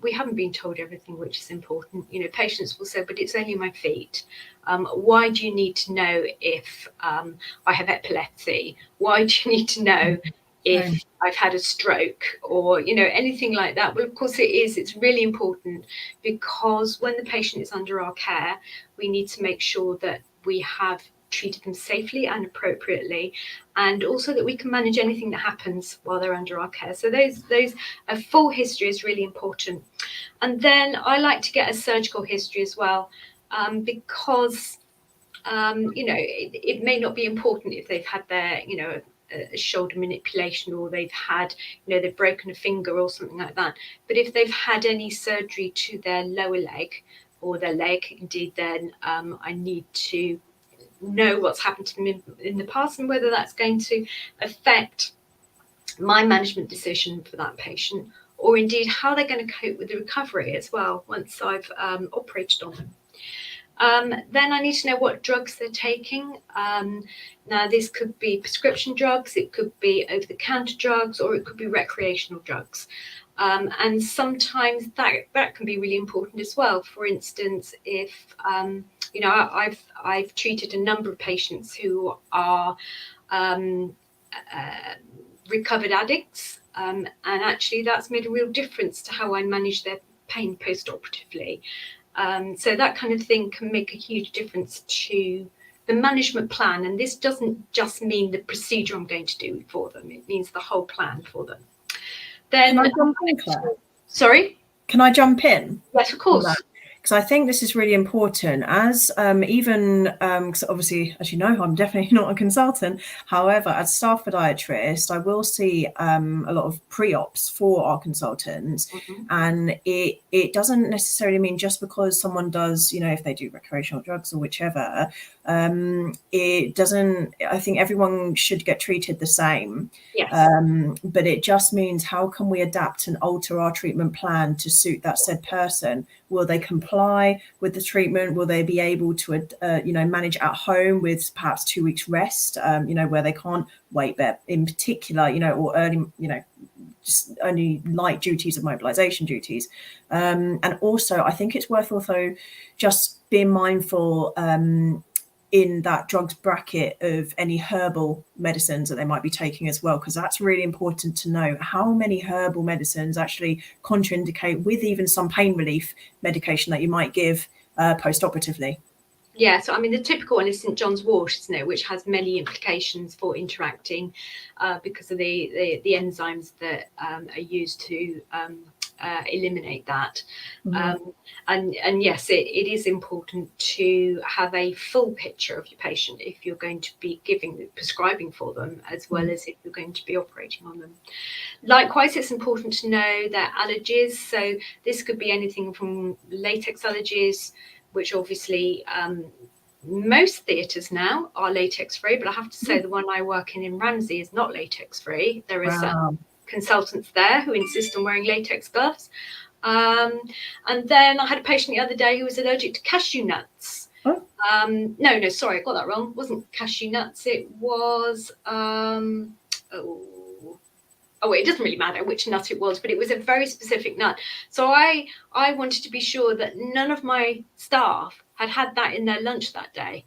we haven't been told everything which is important. Patients will say, but it's only my feet. Why do you need to know if I have epilepsy? Why do you need to know if I've had a stroke, or anything like that? Well, of course it's really important, because when the patient is under our care, we need to make sure that we have treated them safely and appropriately, and also that we can manage anything that happens while they're under our care. So those a full history is really important. And then I like to get a surgical history as well, because it may not be important if they've had their a shoulder manipulation, or they've had they've broken a finger or something like that. But if they've had any surgery to their lower leg or their leg indeed, then I need to know what's happened to them in the past, and whether that's going to affect my management decision for that patient, or indeed how they're going to cope with the recovery as well once I've operated on them. Then I need to know what drugs they're taking. Now, this could be prescription drugs, it could be over-the-counter drugs, or it could be recreational drugs. And sometimes that can be really important as well. For instance, if I've treated a number of patients who are recovered addicts, and actually that's made a real difference to how I manage their pain post-operatively. So that kind of thing can make a huge difference to the management plan. And this doesn't just mean the procedure I'm going to do for them, it means the whole plan for them. Then,
can I jump in, Claire?
Sorry?
Can I jump in?
Yes, of course.
Because I think this is really important, as because obviously, as you know, I'm definitely not a consultant. However, as staff podiatrist, I will see a lot of pre-ops for our consultants, and it doesn't necessarily mean just because someone does, if they do recreational drugs or whichever, it doesn't. I think everyone should get treated the same.
Yes.
But it just means, how can we adapt and alter our treatment plan to suit that said person? Will they comply with the treatment? Will they be able to, manage at home with perhaps 2 weeks rest, where they can't weight bear in particular, or early, just only light duties of mobilization duties. And also, I think it's worth also just being mindful in that drugs bracket of any herbal medicines that they might be taking as well, because that's really important to know how many herbal medicines actually contraindicate with even some pain relief medication that you might give post-operatively.
Yeah, so I mean, the typical one is St. John's wort, isn't it, which has many implications for interacting because of the enzymes that are used to eliminate that. And yes, it is important to have a full picture of your patient if you're going to be prescribing for them, as well as if you're going to be operating on them. Likewise, it's important to know their allergies. So this could be anything from latex allergies, which obviously most theatres now are latex free, but I have to say the one I work in Ramsey is not latex free. There is consultants there who insist on wearing latex gloves. And then I had a patient the other day who was allergic to cashew nuts. No, sorry, I got that wrong. It wasn't cashew nuts. It was, it doesn't really matter which nut it was, but it was a very specific nut. So I wanted to be sure that none of my staff had that in their lunch that day,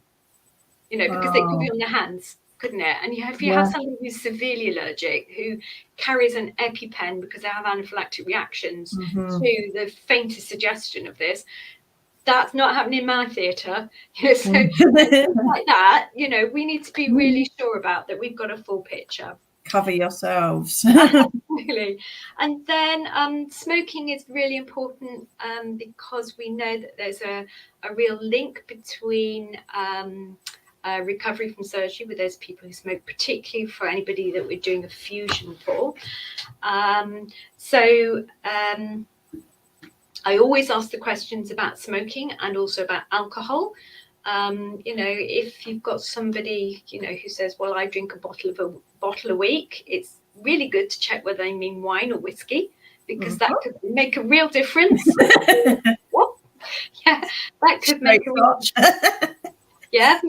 because it could be on their hands, couldn't it? And if you have somebody who's severely allergic, who carries an EpiPen because they have anaphylactic reactions to the faintest suggestion of this, that's not happening in my theatre. So like that, we need to be really sure about that. We've got a full picture.
Cover yourselves.
Really. And then smoking is really important because we know that there's a real link between recovery from surgery with those people who smoke, particularly for anybody that we're doing a fusion for. I always ask the questions about smoking and also about alcohol. If you've got somebody, who says, well, I drink a bottle a week, it's really good to check whether they mean wine or whiskey, because that could make a real difference. What? Yeah, that could make a real difference. Yeah,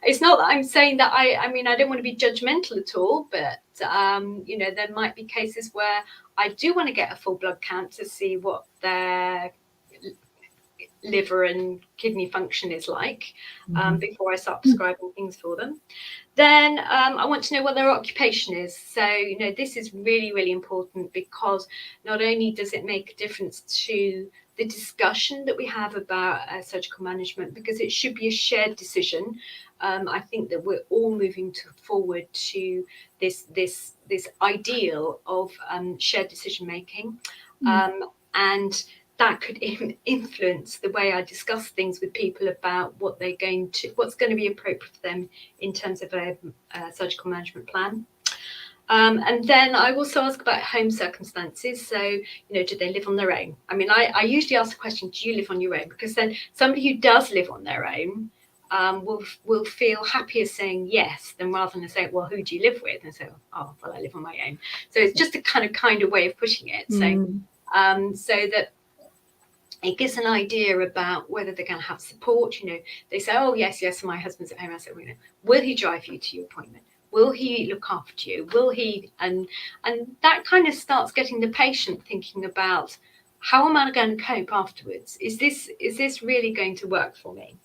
it's not that I'm saying that I don't want to be judgmental at all, but, there might be cases where I do want to get a full blood count to see what their liver and kidney function is like before I start prescribing things for them. Then I want to know what their occupation is. So, this is really, really important, because not only does it make a difference to the discussion that we have about surgical management, because it should be a shared decision. I think that we're all moving forward to this ideal of shared decision making, and that could influence the way I discuss things with people about what's going to be appropriate for them in terms of a surgical management plan. And then I also ask about home circumstances. So, do they live on their own? I usually ask the question, do you live on your own? Because then somebody who does live on their own will feel happier saying yes than rather than say, well, who do you live with? And say, oh, well, I live on my own. So it's just a kind of way of putting it. So that it gives an idea about whether they're going to have support. They say, oh, yes, my husband's at home. I say, well, will he drive you to your appointment? Will he look after you? Will he? And that kind of starts getting the patient thinking about, how am I going to cope afterwards? Is this really going to work for me?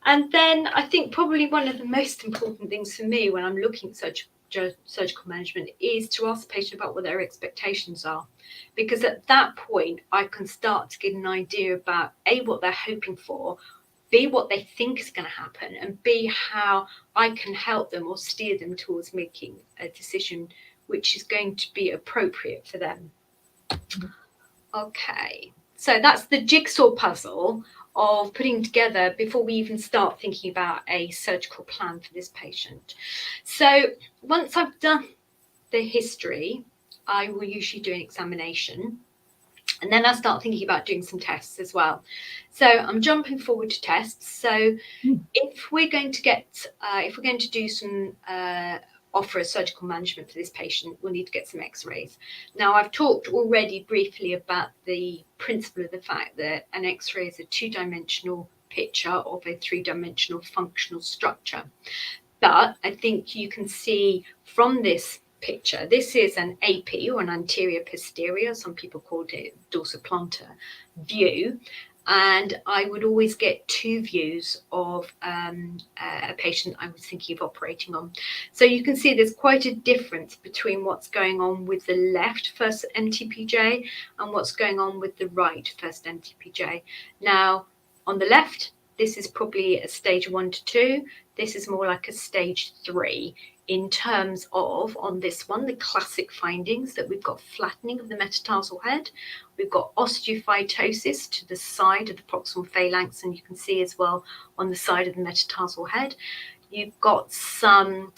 And then I think probably one of the most important things for me when I'm looking at surgical management is to ask the patient about what their expectations are, because at that point I can start to get an idea about A, what they're hoping for, B, what they think is going to happen, and B, how I can help them or steer them towards making a decision which is going to be appropriate for them. Okay, so that's the jigsaw puzzle of putting together before we even start thinking about a surgical plan for this patient. So once I've done the history, I will usually do an examination, and then I start thinking about doing some tests as well. So I'm jumping forward to tests. So if we're going to do some offer a surgical management for this patient, we'll need to get some x-rays. Now, I've talked already briefly about the principle of the fact that an x-ray is a two-dimensional picture of a three-dimensional functional structure. But I think you can see from this picture, this is an AP, or an anterior posterior, some people called it dorsoplantar view. And I would always get two views of a patient I was thinking of operating on. So you can see there's quite a difference between what's going on with the left first MTPJ and what's going on with the right first MTPJ. Now, on the left, this is probably a stage 1 to 2. This is more like a stage 3 in terms of, on this one, the classic findings that we've got flattening of the metatarsal head. We've got osteophytosis to the side of the proximal phalanx, and you can see as well on the side of the metatarsal head. You've got some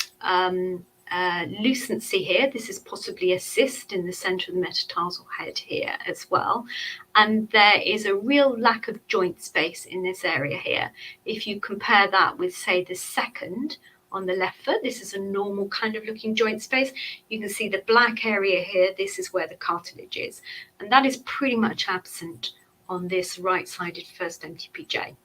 lucency here. This is possibly a cyst in the center of the metatarsal head here as well. And there is a real lack of joint space in this area here. If you compare that with, say, the second on the left foot, this is a normal kind of looking joint space. You can see the black area here. This is where the cartilage is. And that is pretty much absent on this right-sided first MTPJ.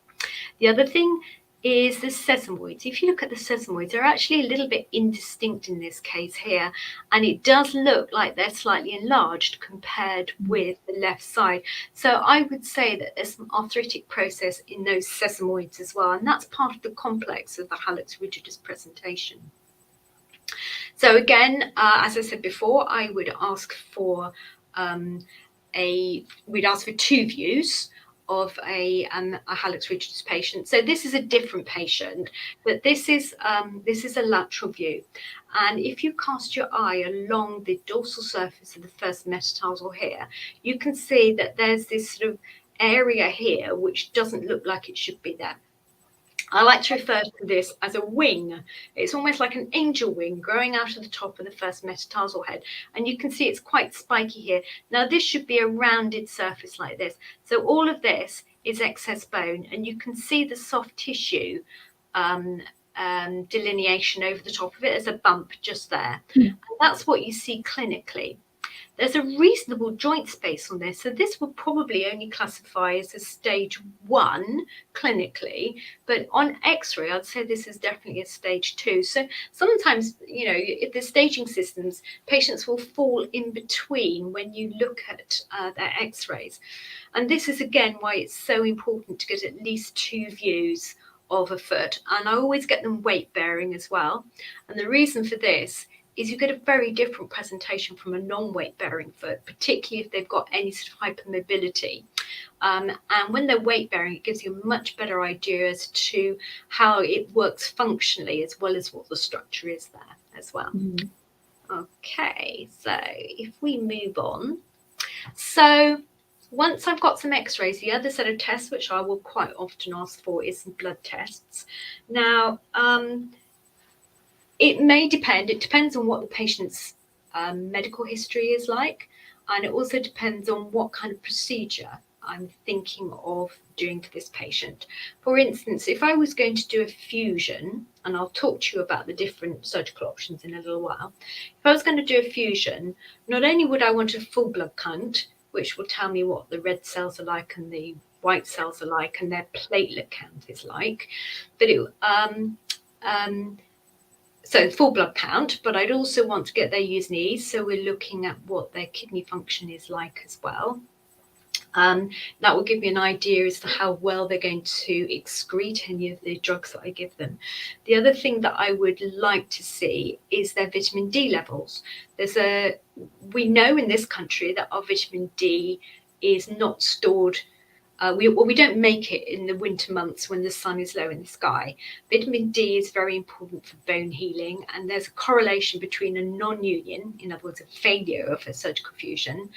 The other thing is the sesamoids. If you look at the sesamoids, they're actually a little bit indistinct in this case here, and it does look like they're slightly enlarged compared with the left side. So I would say that there's some arthritic process in those sesamoids as well, and that's part of the complex of the hallux rigidus presentation. So again, as I said before, I would ask for we'd ask for two views of a hallux rigidus patient. So this is a different patient, but this is a lateral view. And if you cast your eye along the dorsal surface of the first metatarsal here, you can see that there's this sort of area here which doesn't look like it should be there. I like to refer to this as a wing. It's almost like an angel wing growing out of the top of the first metatarsal head. And you can see it's quite spiky here. Now, this should be a rounded surface like this. So all of this is excess bone, and you can see the soft tissue delineation over the top of it as a bump just there. And that's what you see clinically. There's a reasonable joint space on this, so this would probably only classify as a stage 1 clinically, but on x-ray I'd say this is definitely a stage 2. So sometimes, you know, if the staging systems, patients will fall in between when you look at their x-rays, and this is again why it's so important to get at least two views of a foot, and I always get them weight bearing as well. And the reason for this is you get a very different presentation from a non-weight bearing foot, particularly if they've got any sort of hypermobility. And when they're weight bearing, it gives you a much better idea as to how it works functionally, as well as what the structure is there as well. Okay, so if we move on. So once I've got some x-rays, the other set of tests, which I will quite often ask for, is some blood tests. Now, it may depend. It depends on what the patient's medical history is like, and it also depends on what kind of procedure I'm thinking of doing for this patient. For instance, if I was going to do a fusion, and I'll talk to you about the different surgical options in a little while. If I was going to do a fusion, not only would I want a full blood count, which will tell me what the red cells are like and the white cells are like and their platelet count is like, but so full blood count, but I'd also want to get their U's and E's. So we're looking at what their kidney function is like as well. That will give me an idea as to how well they're going to excrete any of the drugs that I give them. The other thing that I would like to see is their vitamin D levels. We know in this country that our vitamin D is not stored. We don't make it in the winter months when the sun is low in the sky. Vitamin D is very important for bone healing, and there's a correlation between a non-union, in other words, a failure of a surgical fusion,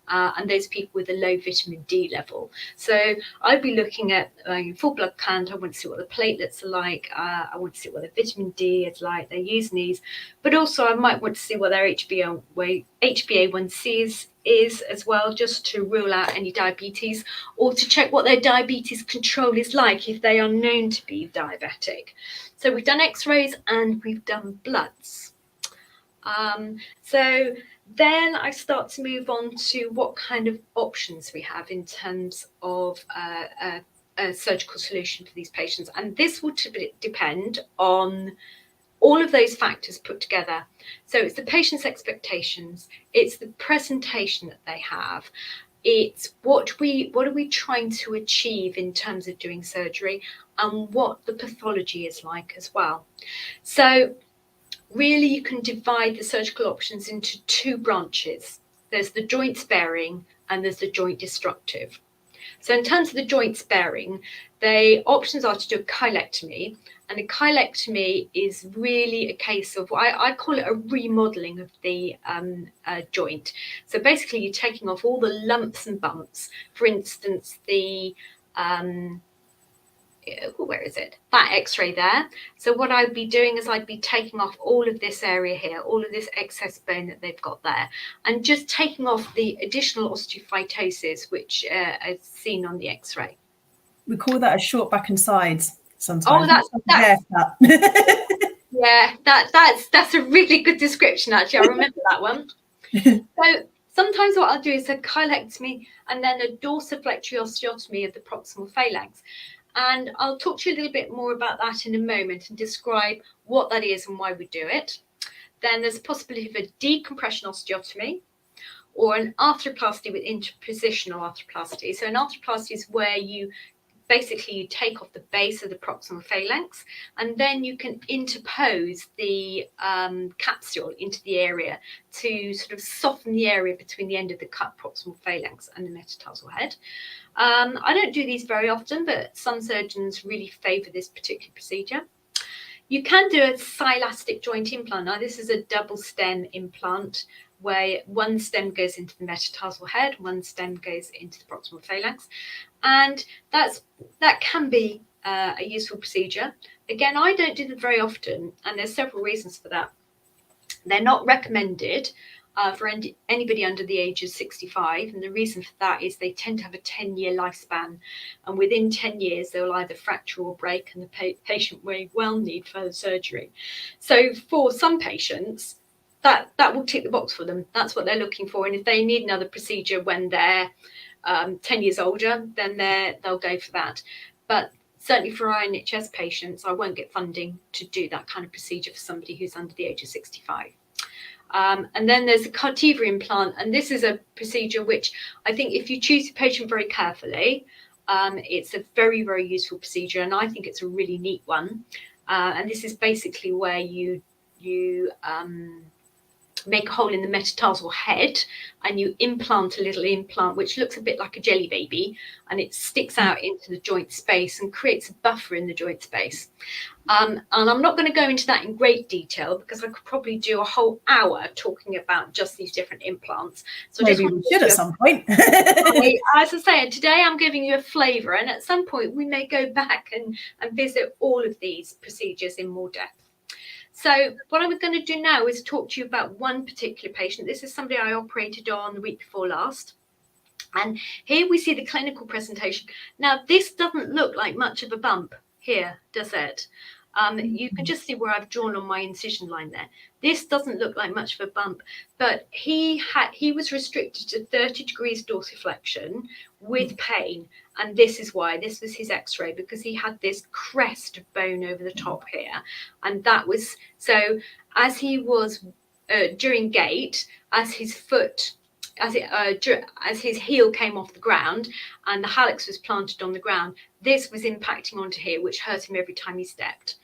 and those people with a low vitamin D level. So I'd be looking at full blood count. I want to see what the platelets are like. I want to see what the vitamin D is like. They're using these, but also I might want to see what their HbA1c is as well, just to rule out any diabetes, or to check what their diabetes control is like if they are known to be diabetic. So we've done x-rays and we've done bloods. So then I start to move on to what kind of options we have in terms of a surgical solution for these patients. And this will depend on all of those factors put together. So it's the patient's expectations, it's the presentation that they have, it's what are we trying to achieve in terms of doing surgery, and what the pathology is like as well. So really you can divide the surgical options into two branches. There's the joint sparing and there's the joint destructive. So in terms of the joint sparing, the options are to do a cheilectomy, and a cheilectomy is really a case of, I call it a remodeling of the joint. So basically you're taking off all the lumps and bumps. For instance, the where is it? That x-ray there. So what I'd be doing is I'd be taking off all of this area here, all of this excess bone that they've got there, and just taking off the additional osteophytosis, which is seen on the x-ray.
We call that a short back and sides sometimes.
Oh, that's yeah, that's a really good description, actually. I remember that one. So sometimes what I'll do is a cheilectomy and then a dorsiflectory osteotomy of the proximal phalanx. And I'll talk to you a little bit more about that in a moment and describe what that is and why we do it. Then there's a possibility of a decompression osteotomy or an arthroplasty with interpositional arthroplasty. So an arthroplasty is where you take off the base of the proximal phalanx, and then you can interpose the capsule into the area to sort of soften the area between the end of the cut proximal phalanx and the metatarsal head. I don't do these very often, but some surgeons really favour this particular procedure. You can do a silastic joint implant. Now, this is a double stem implant where one stem goes into the metatarsal head, one stem goes into the proximal phalanx, and that can be a useful procedure. Again, I don't do them very often, and there's several reasons for that. They're not recommended for anybody under the age of 65, and the reason for that is they tend to have a 10-year lifespan, and within 10 years they'll either fracture or break, and the patient may well need further surgery. So for some patients, that will tick the box for them. That's what they're looking for, and if they need another procedure when they're 10 years older, then they'll go for that. But certainly for our NHS patients, I won't get funding to do that kind of procedure for somebody who's under the age of 65. And then there's a Cartier implant, and this is a procedure which I think if you choose the patient very carefully, it's a very, very useful procedure, and I think it's a really neat one. And this is basically where you make a hole in the metatarsal head and you implant a little implant which looks a bit like a jelly baby, and it sticks out into the joint space and creates a buffer in the joint space. And I'm not going to go into that in great detail because I could probably do a whole hour talking about just these different implants. So
maybe we should at some point.
As I say, today I'm giving you a flavour, and at some point we may go back and visit all of these procedures in more depth. So what I'm going to do now is talk to you about one particular patient. This is somebody I operated on the week before last. And here we see the clinical presentation. Now, this doesn't look like much of a bump here, does it? You can just see where I've drawn on my incision line there. This doesn't look like much of a bump, but he was restricted to 30 degrees dorsiflexion with pain. And this is why, this was his x-ray, because he had this crest of bone over the top here. And that was, so as he was during gait, as his foot as his heel came off the ground and the hallux was planted on the ground, this was impacting onto here, which hurt him every time he stepped.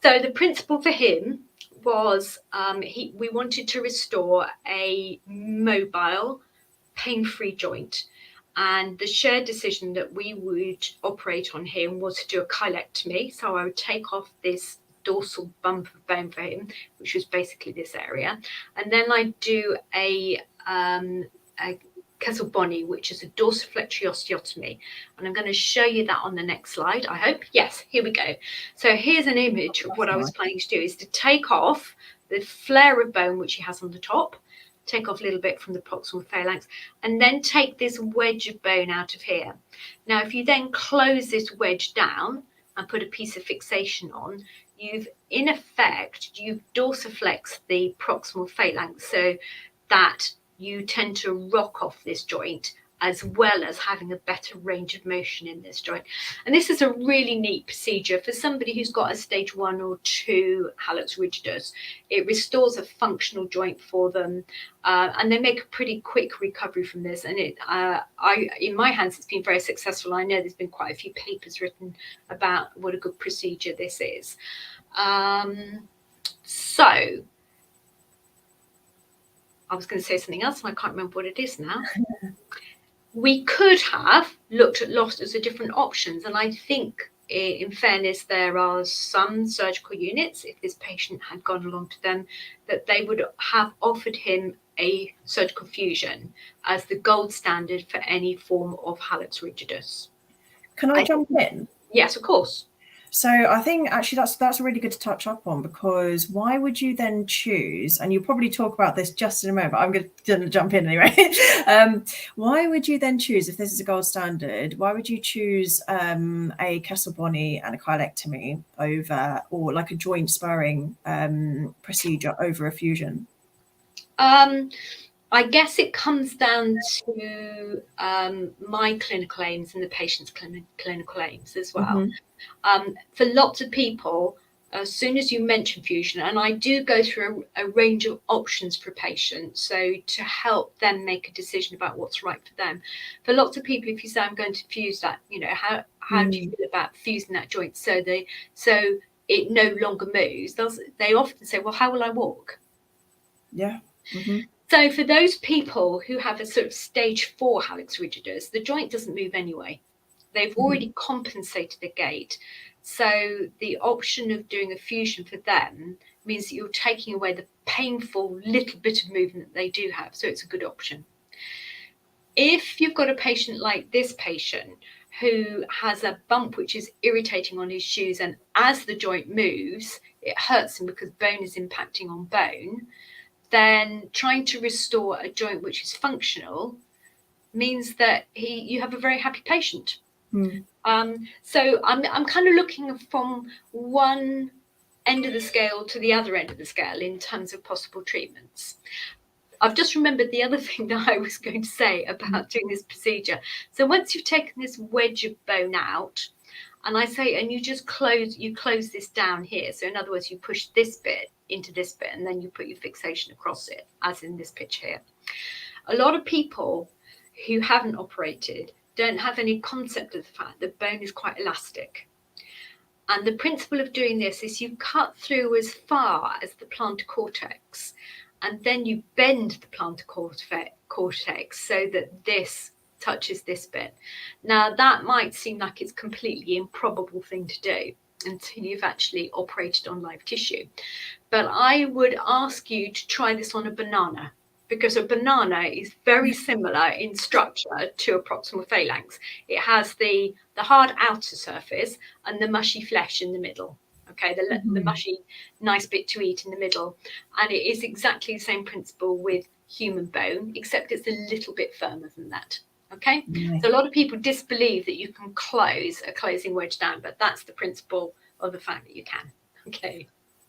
So the principle for him was we wanted to restore a mobile, pain-free joint. And the shared decision that we would operate on him was to do a chilectomy. So I would take off this dorsal bump of bone for him, which was basically this area. And then I'd do a Kesselboni, which is a dorsiflexury osteotomy. And I'm going to show you that on the next slide, I hope. Yes, here we go. So here's an image of what I was planning to do, is to take off the flare of bone, which he has on the top, take off a little bit from the proximal phalanx, and then take this wedge of bone out of here. Now, if you then close this wedge down and put a piece of fixation on, you've dorsiflexed the proximal phalanx so that you tend to rock off this joint, as well as having a better range of motion in this joint. And this is a really neat procedure for somebody who's got a stage 1 or 2 hallux rigidus. It restores a functional joint for them, and they make a pretty quick recovery from this. And in my hands, it's been very successful. I know there's been quite a few papers written about what a good procedure this is. So I was going to say something else, and I can't remember what it is now. We could have looked at lots of different options, and I think, in fairness, there are some surgical units, if this patient had gone along to them, that they would have offered him a surgical fusion as the gold standard for any form of hallux rigidus.
Can I jump in?
Yes, of course.
So I think actually that's really good to touch up on, because why would you then choose, and you'll probably talk about this just in a moment, but I'm going to jump in anyway. Why would you then choose, if this is a gold standard, why would you choose a Kesselboni and a chilectomy over, or like a joint spurring procedure over a fusion?
I guess it comes down to my clinical aims and the patient's clinical aims as well. For lots of people, as soon as you mention fusion, and I do go through a range of options for patients, so to help them make a decision about what's right for them. For lots of people, if you say, I'm going to fuse that, how do you feel about fusing that joint so it no longer moves? They often say, well, how will I walk?
Yeah.
So for those people who have a sort of stage 4 hallux rigidus, the joint doesn't move anyway. They've already compensated the gait. So the option of doing a fusion for them means that you're taking away the painful little bit of movement that they do have. So it's a good option. If you've got a patient like this patient who has a bump which is irritating on his shoes, and as the joint moves, it hurts him because bone is impacting on bone, then trying to restore a joint which is functional means that you have a very happy patient. So I'm kind of looking from one end of the scale to the other end of the scale in terms of possible treatments. I've just remembered the other thing that I was going to say about doing this procedure. So once you've taken this wedge of bone out, and I say, and you close this down here. So in other words, you push this bit into this bit, and then you put your fixation across it, as in this picture here. A lot of people who haven't operated don't have any concept of the fact that bone is quite elastic. And the principle of doing this is you cut through as far as the plantar cortex, and then you bend the plantar cortex so that this touches this bit. Now, that might seem like it's a completely improbable thing to do until you've actually operated on live tissue. But I would ask you to try this on a banana, because a banana is very similar in structure to a proximal phalanx. It has the hard outer surface and the mushy flesh in the middle. Okay, the mushy, nice bit to eat in the middle. And it is exactly the same principle with human bone, except it's a little bit firmer than that. Okay, so a lot of people disbelieve that you can close a closing wedge down, but that's the principle of the fact that you can. Okay.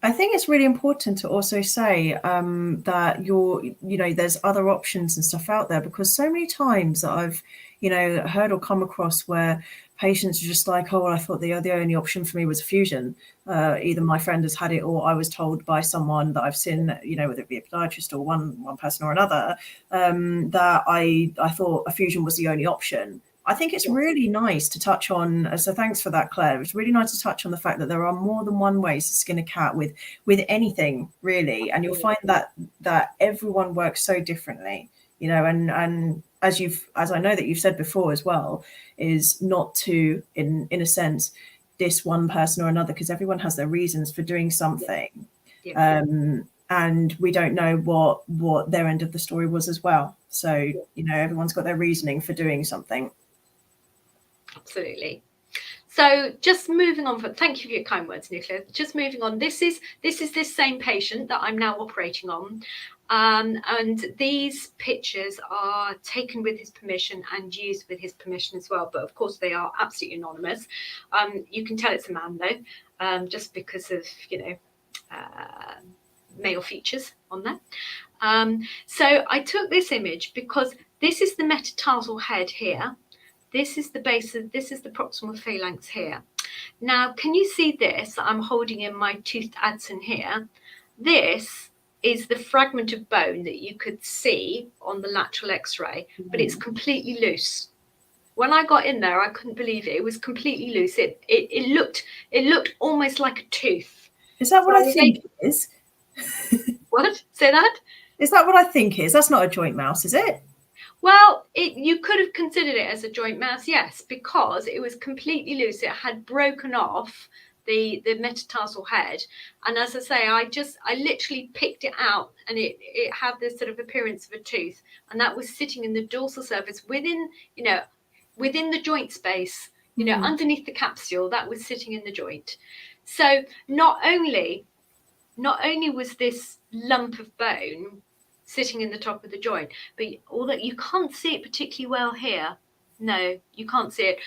I think it's really important to also say that there's other options and stuff out there, because so many times that I've, heard or come across where patients are just like, oh, well, I thought the only option for me was a fusion. Either my friend has had it, or I was told by someone that I've seen, whether it be a podiatrist or one person or another, that I thought a fusion was the only option. I think it's really nice to touch on, so thanks for that, Claire. It's really nice to touch on the fact that there are more than one ways to skin a cat with anything, really. And you'll find that everyone works so differently, and as I know that you've said before as well, is not to, in a sense, diss one person or another, because everyone has their reasons for doing something. And we don't know what their end of the story was as well. So, everyone's got their reasoning for doing something.
Absolutely. So just moving on, thank you for your kind words, Nicola. Just moving on, this is this same patient that I'm now operating on. And these pictures are taken with his permission and used with his permission as well. But of course, they are absolutely anonymous. You can tell it's a man though, just because of, male features on there. So I took this image because this is the metatarsal head here. This is the base of, this is the proximal phalanx here. Now, can you see this? I'm holding in my toothed Adson here. This is the fragment of bone that you could see on the lateral x-ray, but it's completely loose. When I got in there, I couldn't believe it. It was completely loose. It looked almost like a tooth.
Is that what I think it is?
What? Say that?
Is that what I think it is? That's not a joint mouse, is it?
Well, you could have considered it as a joint mouse, yes, because it was completely loose. It had broken off the metatarsal head. And as I say, I literally picked it out, and it had this sort of appearance of a tooth. And that was sitting in the dorsal surface within the joint space, underneath the capsule. That was sitting in the joint. So not only was this lump of bone sitting in the top of the joint, but although you can't see it particularly well here, no, you can't see it,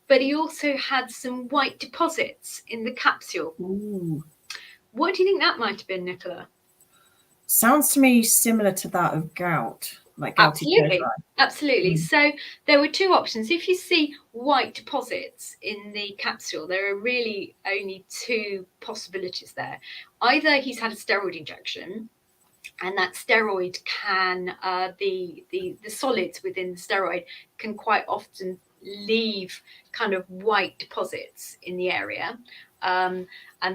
but he also had some white deposits in the capsule.
Ooh.
What do you think that might have been, Nicola?
Sounds to me similar to that of gout, like gouty
absolutely. So there were two options. If you see white deposits in the capsule, there are really only two possibilities there. Either he's had a steroid injection, and that steroid can, the solids within the steroid can quite often leave kind of white deposits in the area. And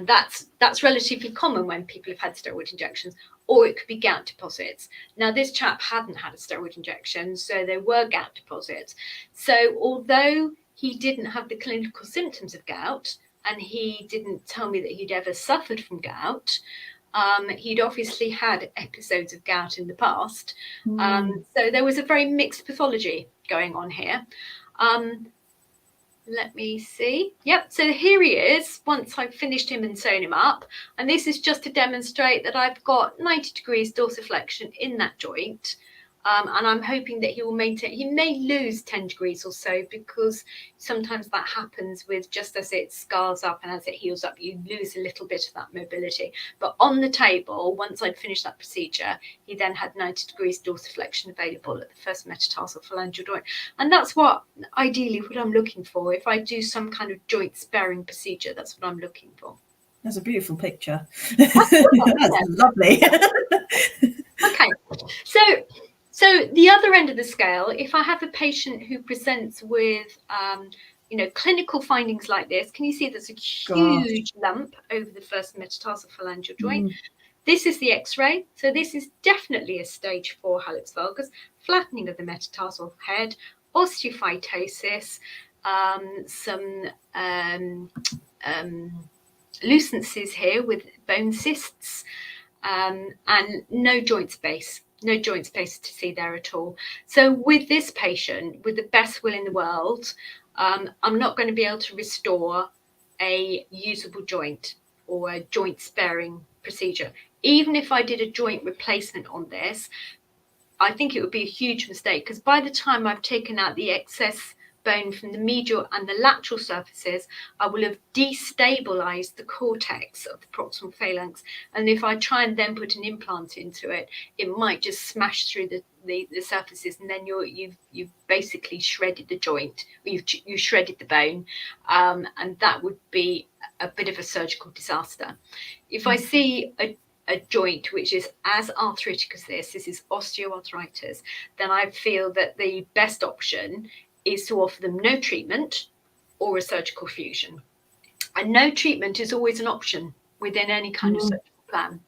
that's relatively common when people have had steroid injections, or it could be gout deposits. Now, this chap hadn't had a steroid injection, so there were gout deposits. So although he didn't have the clinical symptoms of gout, and he didn't tell me that he'd ever suffered from gout, he'd obviously had episodes of gout in the past. So there was a very mixed pathology going on here. Let me see. Yep, so here he is once I've finished him and sewn him up. And this is just to demonstrate that I've got 90 degrees dorsiflexion in that joint. And I'm hoping that he will maintain. He may lose 10 degrees or so, because sometimes that happens with, just as it scars up and as it heals up, you lose a little bit of that mobility. But on the table, once I'd finished that procedure, he then had 90 degrees dorsiflexion available at the first metatarsal phalangeal joint. And that's what I'm looking for. If I do some kind of joint sparing procedure, that's what I'm looking for.
That's a beautiful picture. That's lovely.
Okay, so the other end of the scale, if I have a patient who presents with, clinical findings like this, can you see there's a huge lump over the first metatarsal phalangeal joint? This is the X-ray. So this is definitely a stage 4 hallux valgus, flattening of the metatarsal head, osteophytosis, some lucencies here with bone cysts, and no joint space. No joint space to see there at all. So with this patient, with the best will in the world, I'm not going to be able to restore a usable joint or a joint sparing procedure. Even if I did a joint replacement on this, I think it would be a huge mistake, because by the time I've taken out the excess bone from the medial and the lateral surfaces, I will have destabilized the cortex of the proximal phalanx. And if I try and then put an implant into it, it might just smash through the surfaces, and then you've basically shredded the joint, you've shredded the bone, and that would be a bit of a surgical disaster. If I see a joint which is as arthritic as this is osteoarthritis, then I feel that the best option is to offer them no treatment or a surgical fusion. And no treatment is always an option within any kind of surgical plan.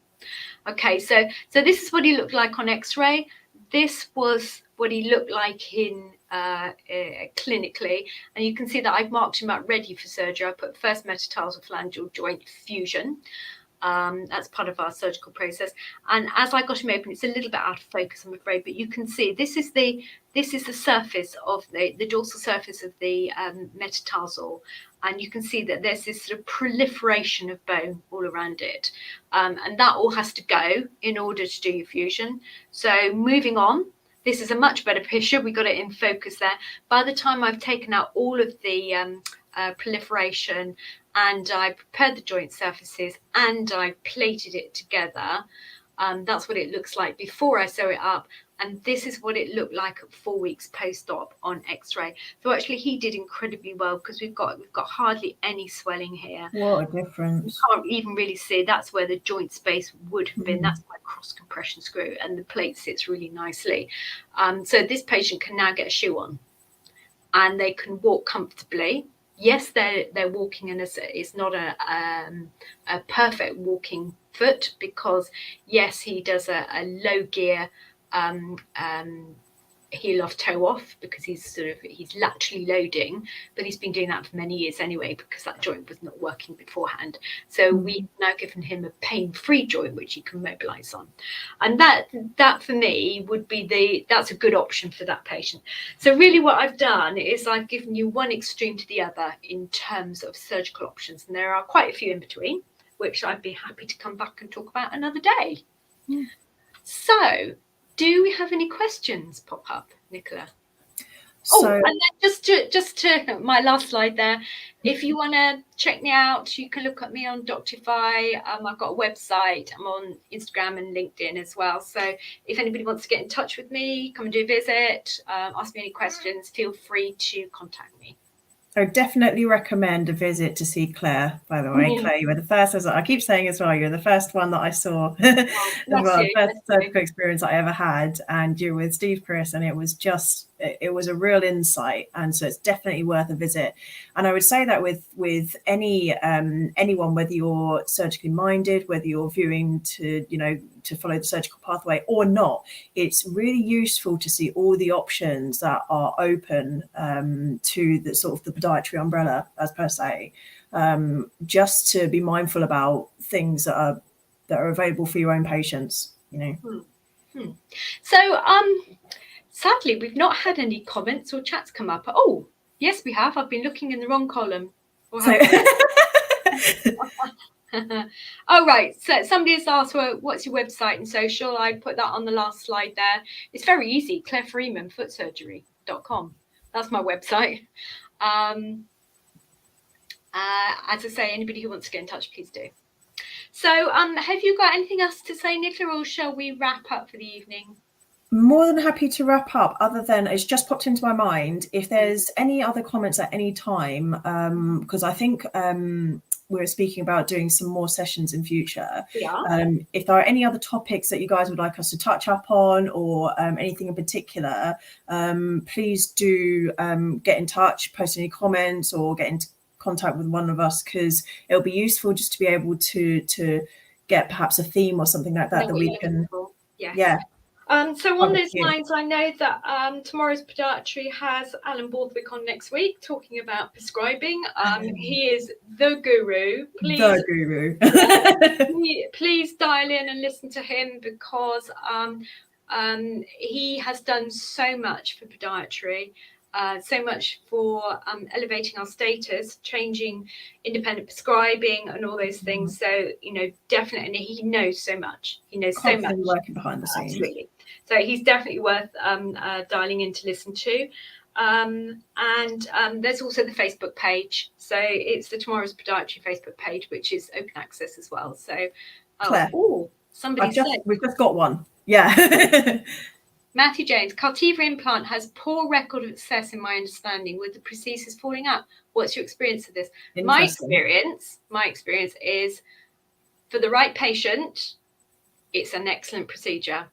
Okay, so this is what he looked like on X-ray. This was what he looked like in clinically, and you can see that I've marked him up ready for surgery. I put first metatarsophalangeal joint fusion. That's part of our surgical process. And as I got him open, it's a little bit out of focus, I'm afraid, but you can see this is the surface of the dorsal surface of the metatarsal, and you can see that there's this sort of proliferation of bone all around it, and that all has to go in order to do your fusion. So moving on, this is a much better picture. We got it in focus there. By the time I've taken out all of the proliferation, and I prepared the joint surfaces and I plated it together, that's what it looks like before I sew it up, and this is what it looked like at 4 weeks post-op on X-ray. So actually he did incredibly well, because we've got hardly any swelling here.
What a difference.
You can't even really see. That's where the joint space would have been. That's my cross compression screw, and the plate sits really nicely. So this patient can now get a shoe on and they can walk comfortably. Yes, they're walking, and it's not a perfect walking foot, because yes, he does a low gear heel off, toe off, because he's laterally loading, but he's been doing that for many years anyway, because that joint was not working beforehand. So we've now given him a pain-free joint which he can mobilize on, and that for me would be that's a good option for that patient. So really what I've done is I've given you one extreme to the other in terms of surgical options, and there are quite a few in between, which I'd be happy to come back and talk about another day. So do we have any questions pop up, Nicola?
So,
and then just to my last slide there, if you want to check me out, you can look at me on Doctify. I've got a website. I'm on Instagram and LinkedIn as well. So if anybody wants to get in touch with me, come and do a visit, ask me any questions, feel free to contact me.
I would definitely recommend a visit to see Claire, by the way. Claire, you were the first, as I keep saying as well, you're the first one that I saw. First surgical experience I ever had, and you're with Steve Chris, and it was a real insight, and so it's definitely worth a visit. And I would say that with anyone, whether you're surgically minded, whether you're viewing to follow the surgical pathway or not, it's really useful to see all the options that are open to the sort of the podiatry umbrella, as per se, just to be mindful about things that are available for your own patients,
So sadly we've not had any comments or chats come up. Oh yes, we have. I've been looking in the wrong column. Oh right, so somebody has asked, well, what's your website and social? I put that on the last slide there. It's very easy. Claire Freeman, footsurgery.com. That's my website. As I say, anybody who wants to get in touch, please do. So have you got anything else to say, Nicola, or shall we wrap up for the evening?
More than happy to wrap up, other than it's just popped into my mind, if there's any other comments at any time, because I think we're speaking about doing some more sessions in future. If there are any other topics that you guys would like us to touch up on, or anything in particular, please do get in touch, post any comments, or get into contact with one of us, because it'll be useful just to be able to get perhaps a theme or something like that that we can.
So on those lines, I know that tomorrow's Podiatry has Alan Bothwick on next week talking about prescribing. He is the guru. Please dial in and listen to him, because he has done so much for podiatry, so much for elevating our status, changing independent prescribing and all those things. So, definitely, and he knows so much. He knows so much.
Working behind the scenes.
Absolutely. So he's definitely worth dialing in to listen to. There's also the Facebook page. So it's the Tomorrow's Podiatry Facebook page, which is open access as well. So,
Claire,
somebody said
we've just got one. Yeah.
Matthew James, Cartiva implant has poor record of success in my understanding with the prosthesis falling out. What's your experience of this? My experience is for the right patient, it's an excellent procedure,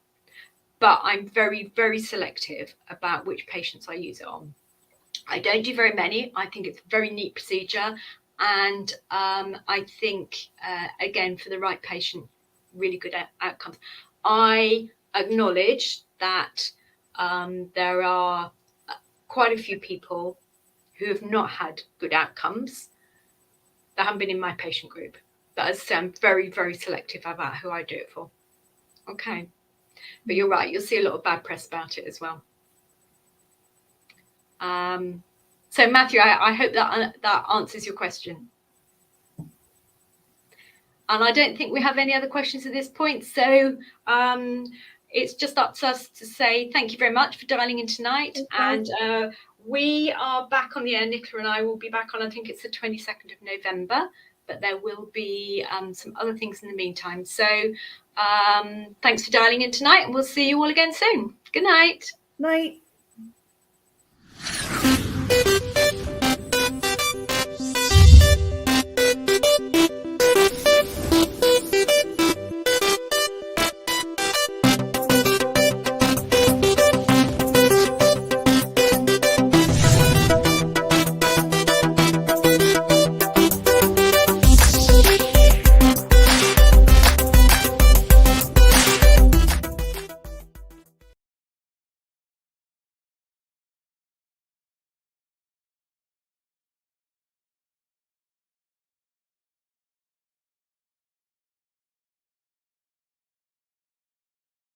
but I'm very, very selective about which patients I use it on. I don't do very many. I think it's a very neat procedure. And I think, again, for the right patient, really good outcomes. I acknowledge that there are quite a few people who have not had good outcomes that haven't been in my patient group. But as I say, I'm very, very selective about who I do it for. Okay. But you're right, you'll see a lot of bad press about it as well. So Matthew, I hope that answers your question. And I don't think we have any other questions at this point. So it's just up to us to say thank you very much for dialing in tonight. And we are back on the air. Nicola and I will be back on, I think it's the 22nd of November, but there will be some other things in the meantime. So thanks for dialing in tonight, and we'll see you all again soon. Good night.
Night.